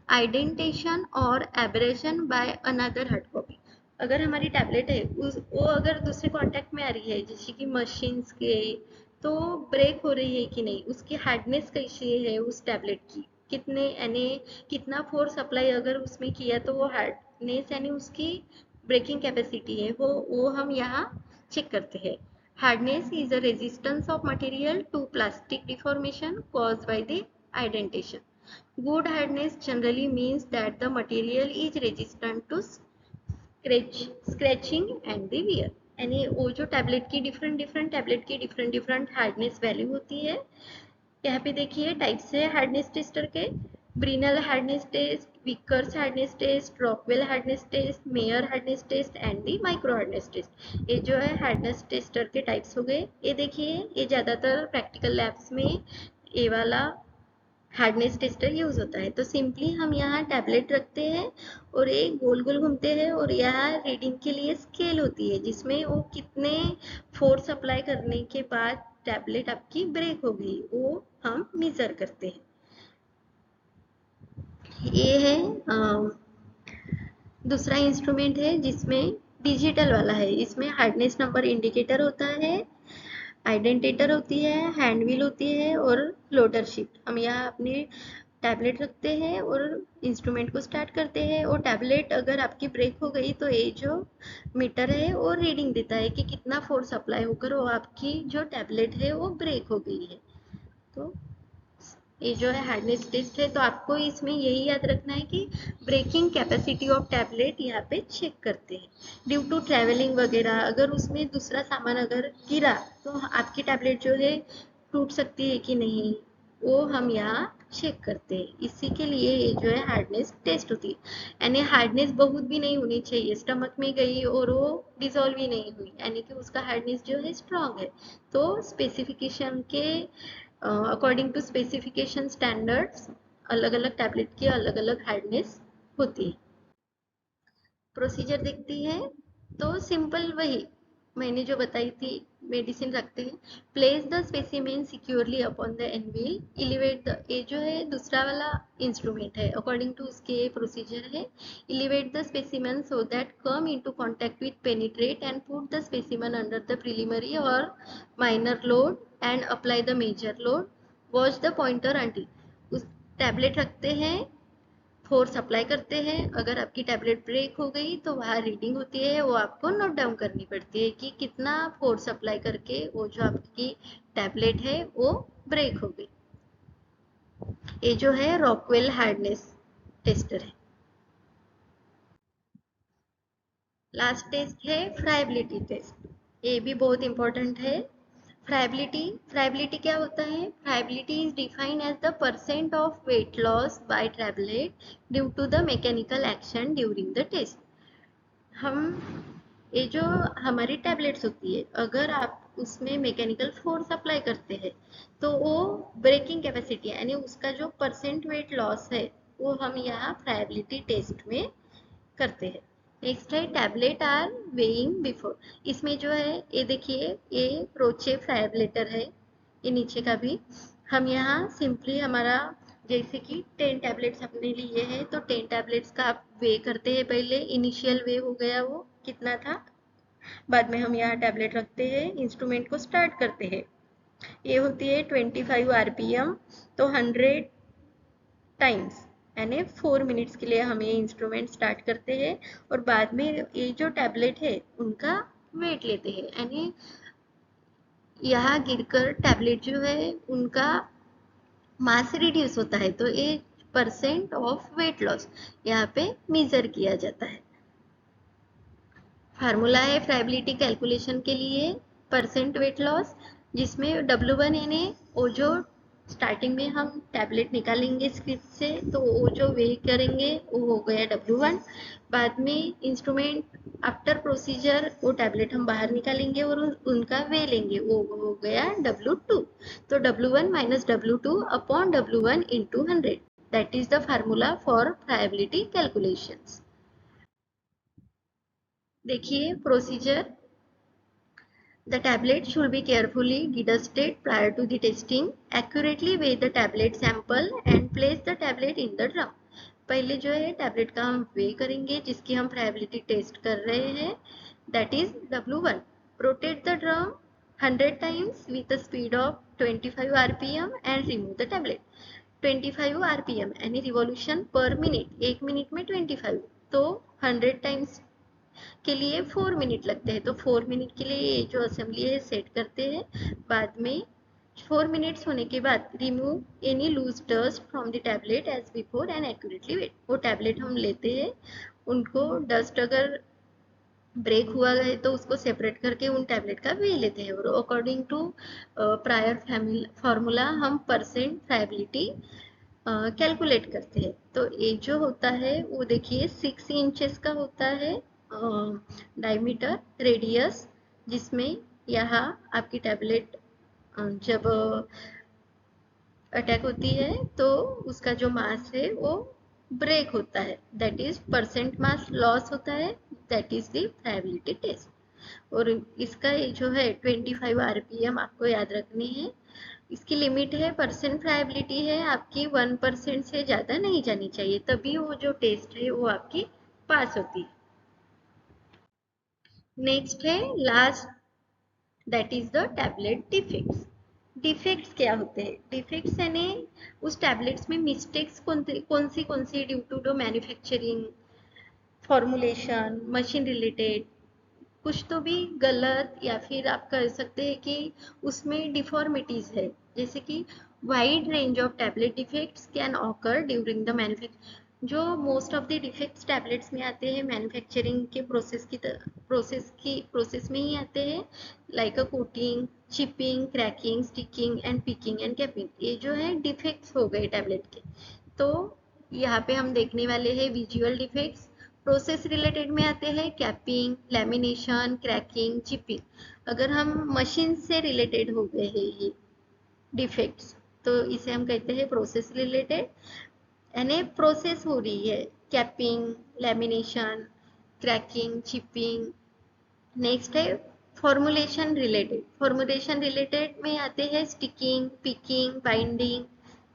indentation और abrasion by another hard copy. अगर हमारी टैबलेट है वो अगर दूसरे कांटेक्ट में आ रही है जैसे कि मशीन्स के, तो ब्रेक हो रही है कि नहीं, उसकी हार्डनेस कैसी है उस टैबलेट की, कितने यानी कितना फोर्स अप्लाई अगर उसमें किया तो वो हार्डनेस यानी उसकी ब्रेकिंग कैपेसिटी है वो हम यहाँ चेक करते हैं। Hardness is a resistance of material to plastic deformation caused by the indentation. Good hardness generally means that the material is resistant to scratching and the wear. यानी वो जो टैबलेट की डिफरेंट टैबलेट की डिफरेंट हार्डनेस वैल्यू होती है। यहाँ पे देखिए टाइप्स है हार्डनेस टेस्टर के, Brinell hardness test, Vickers hardness test, Rockwell hardness test, Meyer hardness test and the micro hardness test. ये जो है हार्डनेस टेस्टर के टाइप्स हो गए। ये देखिए ये ज़्यादातर प्रैक्टिकल लैब्स में ये वाला हार्डनेस टेस्टर यूज होता है। तो सिंपली हम यहाँ टैबलेट रखते हैं और ये गोल गोल घूमते हैं, और यहाँ रीडिंग के लिए स्केल होती है जिसमें वो कितने फोर्स अप्लाई करने के बाद टैबलेट आपकी ब्रेक हो गई वो हम मेजर करते हैं। ये है दूसरा इंस्ट्रूमेंट है जिसमें डिजिटल वाला है, इसमें हार्डनेस नंबर इंडिकेटर होता है, आइडेंटिटर होती है, हैंड व्हील होती है और लोडर शीट। हम यहाँ अपनी टैबलेट रखते हैं और इंस्ट्रूमेंट को स्टार्ट करते हैं, और टैबलेट अगर आपकी ब्रेक हो गई तो ये जो मीटर है वो रीडिंग देता है कि कितना फोर्स अप्लाई होकर वो आपकी जो टैबलेट है वो ब्रेक हो गई है। तो ये जो है हार्डनेस टेस्ट है, तो आपको इसमें यही याद रखना है कि ब्रेकिंग कैपेसिटी ऑफ टैबलेट यहाँ पे चेक करते हैं। ड्यू टू ट्रैवलिंग वगैरह अगर उसमें दूसरा सामान अगर गिरा तो आपकी टैबलेट जो है टूट सकती है कि नहीं, वो हम यहाँ चेक करते हैं। इसी के लिए ये जो है हार्डनेस टेस्ट होती है। यानी हार्डनेस बहुत भी नहीं होनी चाहिए, स्टमक में गई और वो डिजोल्व ही नहीं हुई यानी कि उसका हार्डनेस जो है स्ट्रांग है। तो स्पेसिफिकेशन के अकॉर्डिंग टू स्पेसिफिकेशन स्टैंडर्ड्स अलग अलग टैबलेट की अलग अलग हार्डनेस होती है। प्रोसीजर देखती है तो सिंपल वही मैंने जो बताई थी मेडिसिन रखते हैं। Place the specimen securely upon the anvil, elevate the, ये जो है दूसरा वाला इंस्ट्रूमेंट है, अकॉर्डिंग टू उसके प्रोसीजर है। Elevate the specimen so that come into contact with penetrate and put the specimen under the preliminary और minor load and apply the major load. Watch the pointer until, उस टैबलेट रखते हैं, फोर्स अप्लाई करते हैं, अगर आपकी टैबलेट ब्रेक हो गई तो वहाँ रीडिंग होती है, वो आपको नोट डाउन करनी पड़ती है कि कितना फोर्स अप्लाई करके वो जो आपकी टैबलेट है वो ब्रेक हो गई। ये जो है रॉकवेल हार्डनेस टेस्टर है। लास्ट टेस्ट है फ्राइबिलिटी टेस्ट, ये भी बहुत इंपॉर्टेंट है। फ्राइबिलिटी क्या होता है? Friability is defined as the percent of weight loss by tablet due to the mechanical action during the test. हम, ये जो हमारी टैबलेट्स होती है, अगर आप उसमें मैकेनिकल फोर्स अप्लाई करते हैं तो वो ब्रेकिंग कैपेसिटी यानी उसका जो परसेंट वेट लॉस है वो हम यहाँ फ्राइबिलिटी टेस्ट में करते हैं। नेक्स्ट है टैबलेट आर वेइंग बिफोर, इसमें जो है ये देखिए, ये रोचे फ्राइबलेटर है, ये नीचे का भी। हम यहाँ सिंपली हमारा, जैसे कि 10 टैबलेट्स अपने लिए है तो 10 टैबलेट्स का आप वे करते हैं, पहले इनिशियल वे हो गया वो कितना था, बाद में हम यहाँ टैबलेट रखते हैं, इंस्ट्रूमेंट को स्टार्ट करते हैं। ये होती है 25 आरपीएम, तो 100 टाइम्स यानी 4 मिनट्स के लिए हम ये इंस्ट्रूमेंट स्टार्ट करते हैं, और बाद में ये जो टैबलेट है उनका वेट लेते हैं, यानी यहाँ गिरकर टैबलेट जो है उनका मास रिड्यूस होता है, तो ये परसेंट ऑफ वेट लॉस यहाँ पे मेजर किया जाता है। फार्मूला है फ्राइबिलिटी कैलकुलेशन के लिए, परसेंट वेट लॉस, जिसमें W1 यानी वो जो स्टार्टिंग में हम टैबलेट निकालेंगे स्क्रिप्ट से तो वो जो वे करेंगे वो हो गया W1, बाद में इंस्ट्रूमेंट आफ्टर प्रोसीजर वो टैबलेट हम बाहर निकालेंगे और उनका वे लेंगे, वो हो गया W2। तो W1 minus W2 upon W1 into 100, that is the formula for friability calculations. देखिए procedure, the tablet should be carefully dusted prior to the testing. Accurately weigh the tablet sample and place the tablet in the drum. पहले जो है टैबलेट का हम वे करेंगे जिसकी हम फ्राइबिलिटी टेस्ट कर रहे हैं, that is W1। Rotate the drum 100 times with a speed of 25 rpm and remove the tablet। 25 rpm यानी रिवॉल्यूशन पर मिनट, एक मिनट में 25, तो 100 टाइम्स के लिए 4 मिनट लगते हैं, तो 4 मिनट के लिए ये जो असेंबली है सेट करते हैं। बाद में 4 मिनट्स होने के बाद remove any loose dust from the tablet edge before and accurately weigh. वो टैबलेट हम लेते हैं, उनको डस्ट अगर ब्रेक हुआ है तो उसको सेपरेट करके उन टैबलेट का वे लेते हैं, और अकॉर्डिंग टू प्रायर फार्मूला हम परसेंट फ्राइबिलिटी कैलकुलेट करते हैं। तो ये जो होता है वो देखिए 6 इंचेस का होता है डायमीटर रेडियस, जिसमें यहाँ आपकी टैबलेट जब अटैक होती है तो उसका जो मास है वो ब्रेक होता है, that is percent mass loss होता है, that is the friability test. और इसका ये जो है 25 आरपीएम आपको याद रखनी है, इसकी लिमिट है, परसेंट फ्राइबिलिटी है आपकी 1% से ज़्यादा नहीं जानी चाहिए, तभी वो जो टेस्ट है वो आपकी पास होती है। नेक्स्ट है last, that is the tablet defects. Defects क्या होते हैं? डिफेक्ट्स यानी उस टैबलेट्स में मिस्टेक्स कौन सी due to the manufacturing, formulation, machine related, कुछ तो भी गलत, या फिर आप कह सकते हैं कि उसमें डिफॉर्मिटीज है, जैसे कि wide range of tablet defects can occur during the manufacture. जो most of the defects tablets में आते हैं मैन्युफैक्चरिंग के प्रोसेस में ही आते हैं, like a coating, chipping, cracking, sticking and picking and capping, ये जो है डिफेक्ट्स हो गए टैबलेट के। तो यहाँ पे हम देखने वाले हैं विजुअल डिफेक्ट्स। प्रोसेस रिलेटेड में आते हैं कैपिंग, लैमिनेशन, क्रैकिंग, चिपिंग। अगर हम मशीन से रिलेटेड हो गए हैं ये डिफेक्ट्स तो इसे हम कहते हैं प्रोसेस रिलेटेड, यानी प्रोसेस हो रही है, capping, lamination, cracking, chipping. Next है फॉर्मुलेशन रिलेटेड में आते हैं स्टिकिंग, पिकिंग, बाइंडिंग,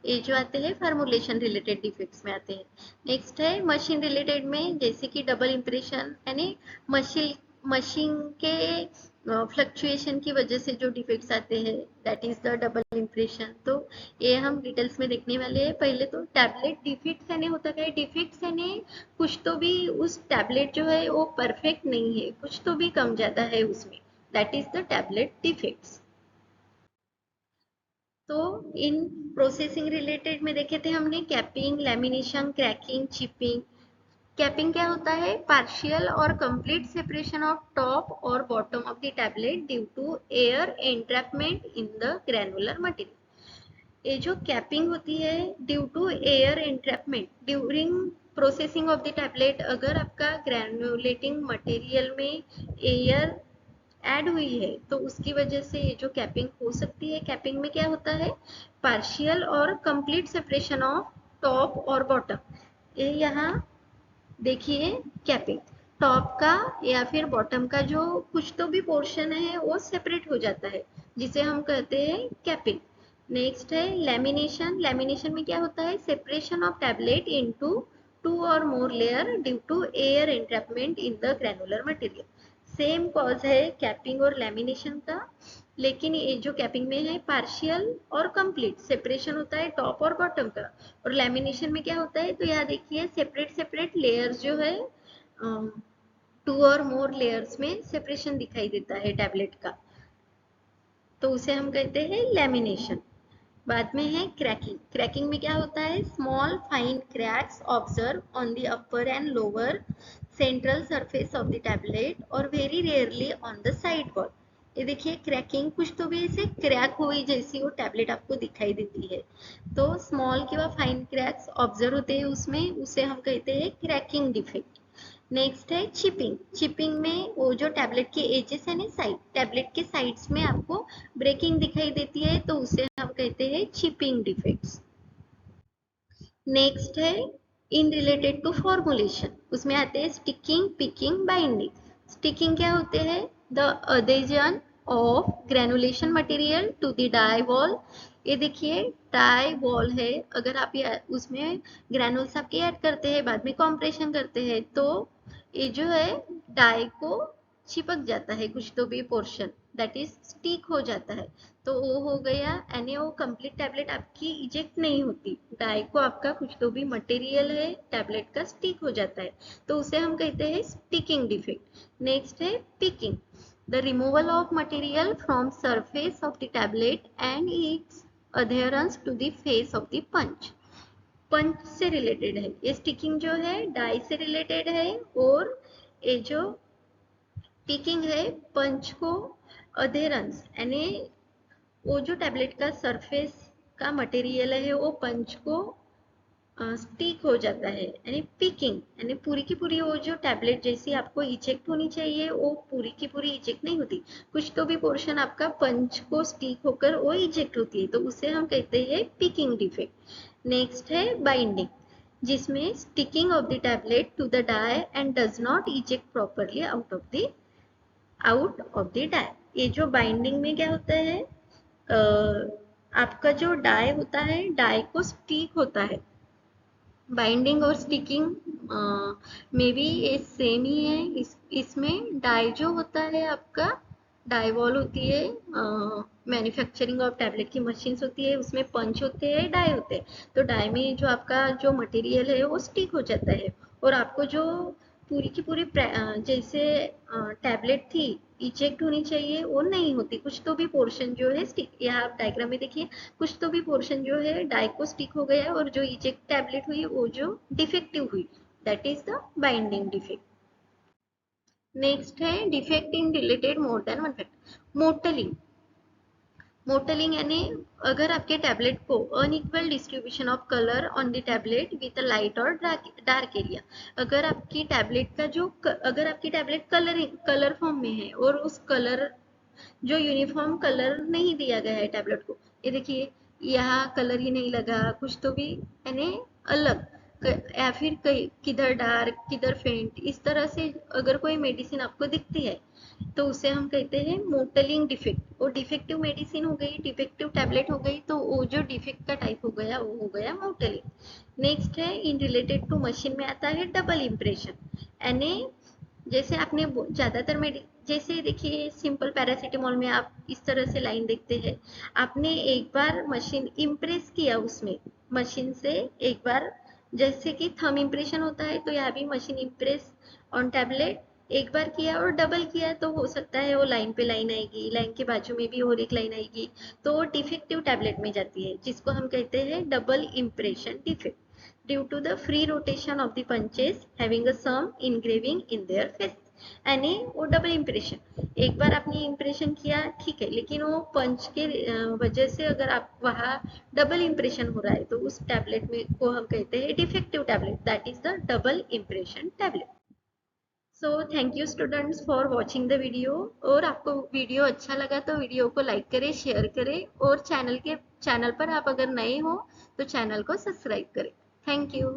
ये जो आते हैं फॉर्मुलेशन रिलेटेड डिफेक्ट्स में आते हैं। नेक्स्ट है मशीन रिलेटेड में, जैसे कि डबल इम्प्रेशन, यानी मशीन मशीन के फ्लक्चुएशन की वजह से जो डिफेक्ट्स आते हैं, that is the double impression. तो ये हम डिटेल्स में देखने वाले हैं। पहले तो टैबलेट डिफेक्ट्स यानी होता क्या है, डिफेक्ट्स यानी कुछ तो भी उस टैबलेट जो है वो परफेक्ट नहीं है, कुछ तो भी कम ज्यादा है उसमें, that is the tablet defects. तो इन प्रोसेसिंग रिलेटेड में देखे थे हमने capping, lamination, cracking, chipping. Capping क्या होता है, पार्शियल और कंप्लीट सेपरेशन ऑफ टॉप और bottom of the tablet due to air entrapment in the granular material. ये जो कैपिंग होती है due to air entrapment during processing of the tablet, अगर आपका ग्रैनुलेटिंग मटेरियल में एयर ऐड हुई है तो उसकी वजह से ये जो कैपिंग हो सकती है। कैपिंग में क्या होता है, पार्शियल और कंप्लीट सेपरेशन ऑफ टॉप और बॉटम। ये यहाँ देखिए, कैपिंग टॉप का या फिर बॉटम का जो कुछ तो भी पोर्शन है वो सेपरेट हो जाता है, जिसे हम कहते हैं कैपिंग। नेक्स्ट है लैमिनेशन। लैमिनेशन में क्या होता है, separation of tablet into two और more layer due to air entrapment in the granular material. Same cause है कैपिंग और लैमिनेशन का, लेकिन ये जो कैपिंग में है पार्शियल और कंप्लीट सेपरेशन होता है टॉप और बॉटम का, और लैमिनेशन में क्या होता है, तो यहाँ देखिए सेपरेट सेपरेट लेयर्स जो है, टू और मोर लेयर्स में सेपरेशन दिखाई देता है टैबलेट का, तो उसे हम कहते हैं लैमिनेशन। बाद में है क्रैकिंग। क्रैकिंग में क्या होता है, small fine cracks observe on the upper and lower central surface of the tablet और very rarely on the side wall. ये देखिए क्रैकिंग, कुछ तो भी ऐसे क्रैक हुई जैसी वो टैबलेट आपको दिखाई देती है, तो स्मॉल किंवा फाइन क्रैक्स ऑब्जर्व होते हैं उसमें, उसे हम कहते हैं क्रैकिंग डिफेक्ट। नेक्स्ट है चिपिंग। चिपिंग में वो जो टैबलेट के एजेस है ना, साइड टैबलेट के साइड्स में आपको ब्रेकिंग दिखाई देती है, तो उसे हम कहते हैं चिपिंग डिफेक्ट्स। नेक्स्ट है इन रिलेटेड टू फॉर्मुलेशन, उसमें आते हैं स्टिकिंग, पिकिंग, बाइंडिंग। स्टिकिंग क्या होते हैं, the adhesion of granulation material to the die wall. ये देखिए डाई वॉल है, अगर आप ये उसमें ग्रेनुल्स आपके ऐड करते हैं, बाद में कॉम्प्रेशन करते हैं, तो ये जो है डाई को चिपक जाता है कुछ तो भी पोर्शन, दैट इज स्टिक हो जाता है, तो वो हो गया, यानी वो कंप्लीट टैबलेट आपकी इजेक्ट नहीं होती, डाई को आपका कुछ तो भी मटेरियल है टैबलेट का स्टिक हो जाता है, तो उसे हम कहते हैं स्टिकिंग डिफेक्ट। नेक्स्ट है picking, the removal of material from surface of the tablet and its adherence to the face of the punch. Punch से रिलेटेड है ये स्टिकिंग, जो है डाई से रिलेटेड है, और ये जो पिकिंग है पंच को अधेरेंस, यानी वो जो टैबलेट का सरफेस का मटेरियल है वो पंच को स्टिक हो जाता है, यानी पिकिंग, यानी पूरी की पूरी वो जो टैबलेट जैसी आपको इजेक्ट होनी चाहिए वो पूरी की पूरी इजेक्ट नहीं होती, कुछ तो भी पोर्शन आपका पंच को स्टिक होकर वो इजेक्ट होती है, तो उसे हम कहते हैं पिकिंग डिफेक्ट। नेक्स्ट है बाइंडिंग, जिसमें sticking of the tablet to the die and does not eject properly out of the die. ये जो बाइंडिंग में क्या होता है, आपका जो डाई होता है डाई को स्टिक होता है, बाइंडिंग और स्टिकिंग में भी ये सेम ही है। इसमें डाई जो होता है आपका, डाई वॉल होती है, मैन्युफैक्चरिंग ऑफ टैबलेट की मशीन्स होती है, उसमें पंच होते हैं, डाई होते हैं, तो डाई में जो आपका जो मटेरियल है वो स्टिक हो जाता है, और आपको जो पूरी की पूरी जैसे टैबलेट थी इजेक्ट होनी चाहिए वो नहीं होती, कुछ तो भी पोर्शन जो है स्टिक, यहाँ आप डायग्राम में देखिए, कुछ तो भी पोर्शन जो है डाई को स्टिक हो गया, और जो इजेक्ट टैबलेट हुई वो जो डिफेक्टिव हुई, that is the binding defect. Next है defect in related more than one fact. Mottling, mottling यानी अगर आपके टैबलेट को unequal distribution of colour on the tablet with light और डार्क एरिया, अगर आपकी टैबलेट का जो अगर आपकी टैबलेट कलर फॉर्म में है और उस कलर जो यूनिफॉर्म कलर नहीं दिया गया है टैबलेट को, ये देखिए यहाँ कलर ही नहीं लगा, कुछ तो भी यानी अलग, या फिर किधर डार्क किधर फेंट, इस तरह से अगर कोई मेडिसिन आपको दिखती है तो उसे हम कहते हैं मोटलिंग डिफेक्ट। वो डिफेक्टिव मेडिसिन हो गई, डिफेक्टिव टैबलेट हो गई, तो वो जो डिफेक्ट का टाइप हो गया वो हो गया मोटलिंग। नेक्स्ट है इन रिलेटेड टू मशीन में आता है डबल इम्प्रेशन। यानी जैसे आपने ज्यादातर मेडि जैसे देखिए सिंपल पैरासीटामोल में आप इस तरह से लाइन देखते हैं, आपने एक बार मशीन इम्प्रेस किया उसमें, मशीन से एक बार जैसे कि थंब इम्प्रेशन होता है, तो यहाँ भी मशीन इम्प्रेस ऑन टैबलेट एक बार किया और डबल किया, तो हो सकता है वो लाइन पे लाइन आएगी, लाइन के बाजू में भी और एक लाइन आएगी, तो वो डिफेक्टिव टैबलेट में जाती है, जिसको हम कहते हैं double impression defect due to the free rotation of the punches having a some engraving in their face। यानी वो डबल इम्प्रेशन, एक बार आपने इम्प्रेशन किया ठीक है, लेकिन वो पंच के वजह से अगर आप वहाँ डबल इम्प्रेशन हो रहा है, तो उस टैबलेट में को हम कहते हैं defective tablet, that is the double impression tablet. So thank you students for watching the video. और आपको वीडियो अच्छा लगा तो वीडियो को लाइक करें, शेयर करें, और चैनल पर आप अगर नए हो तो चैनल को सब्सक्राइब करें। Thank you.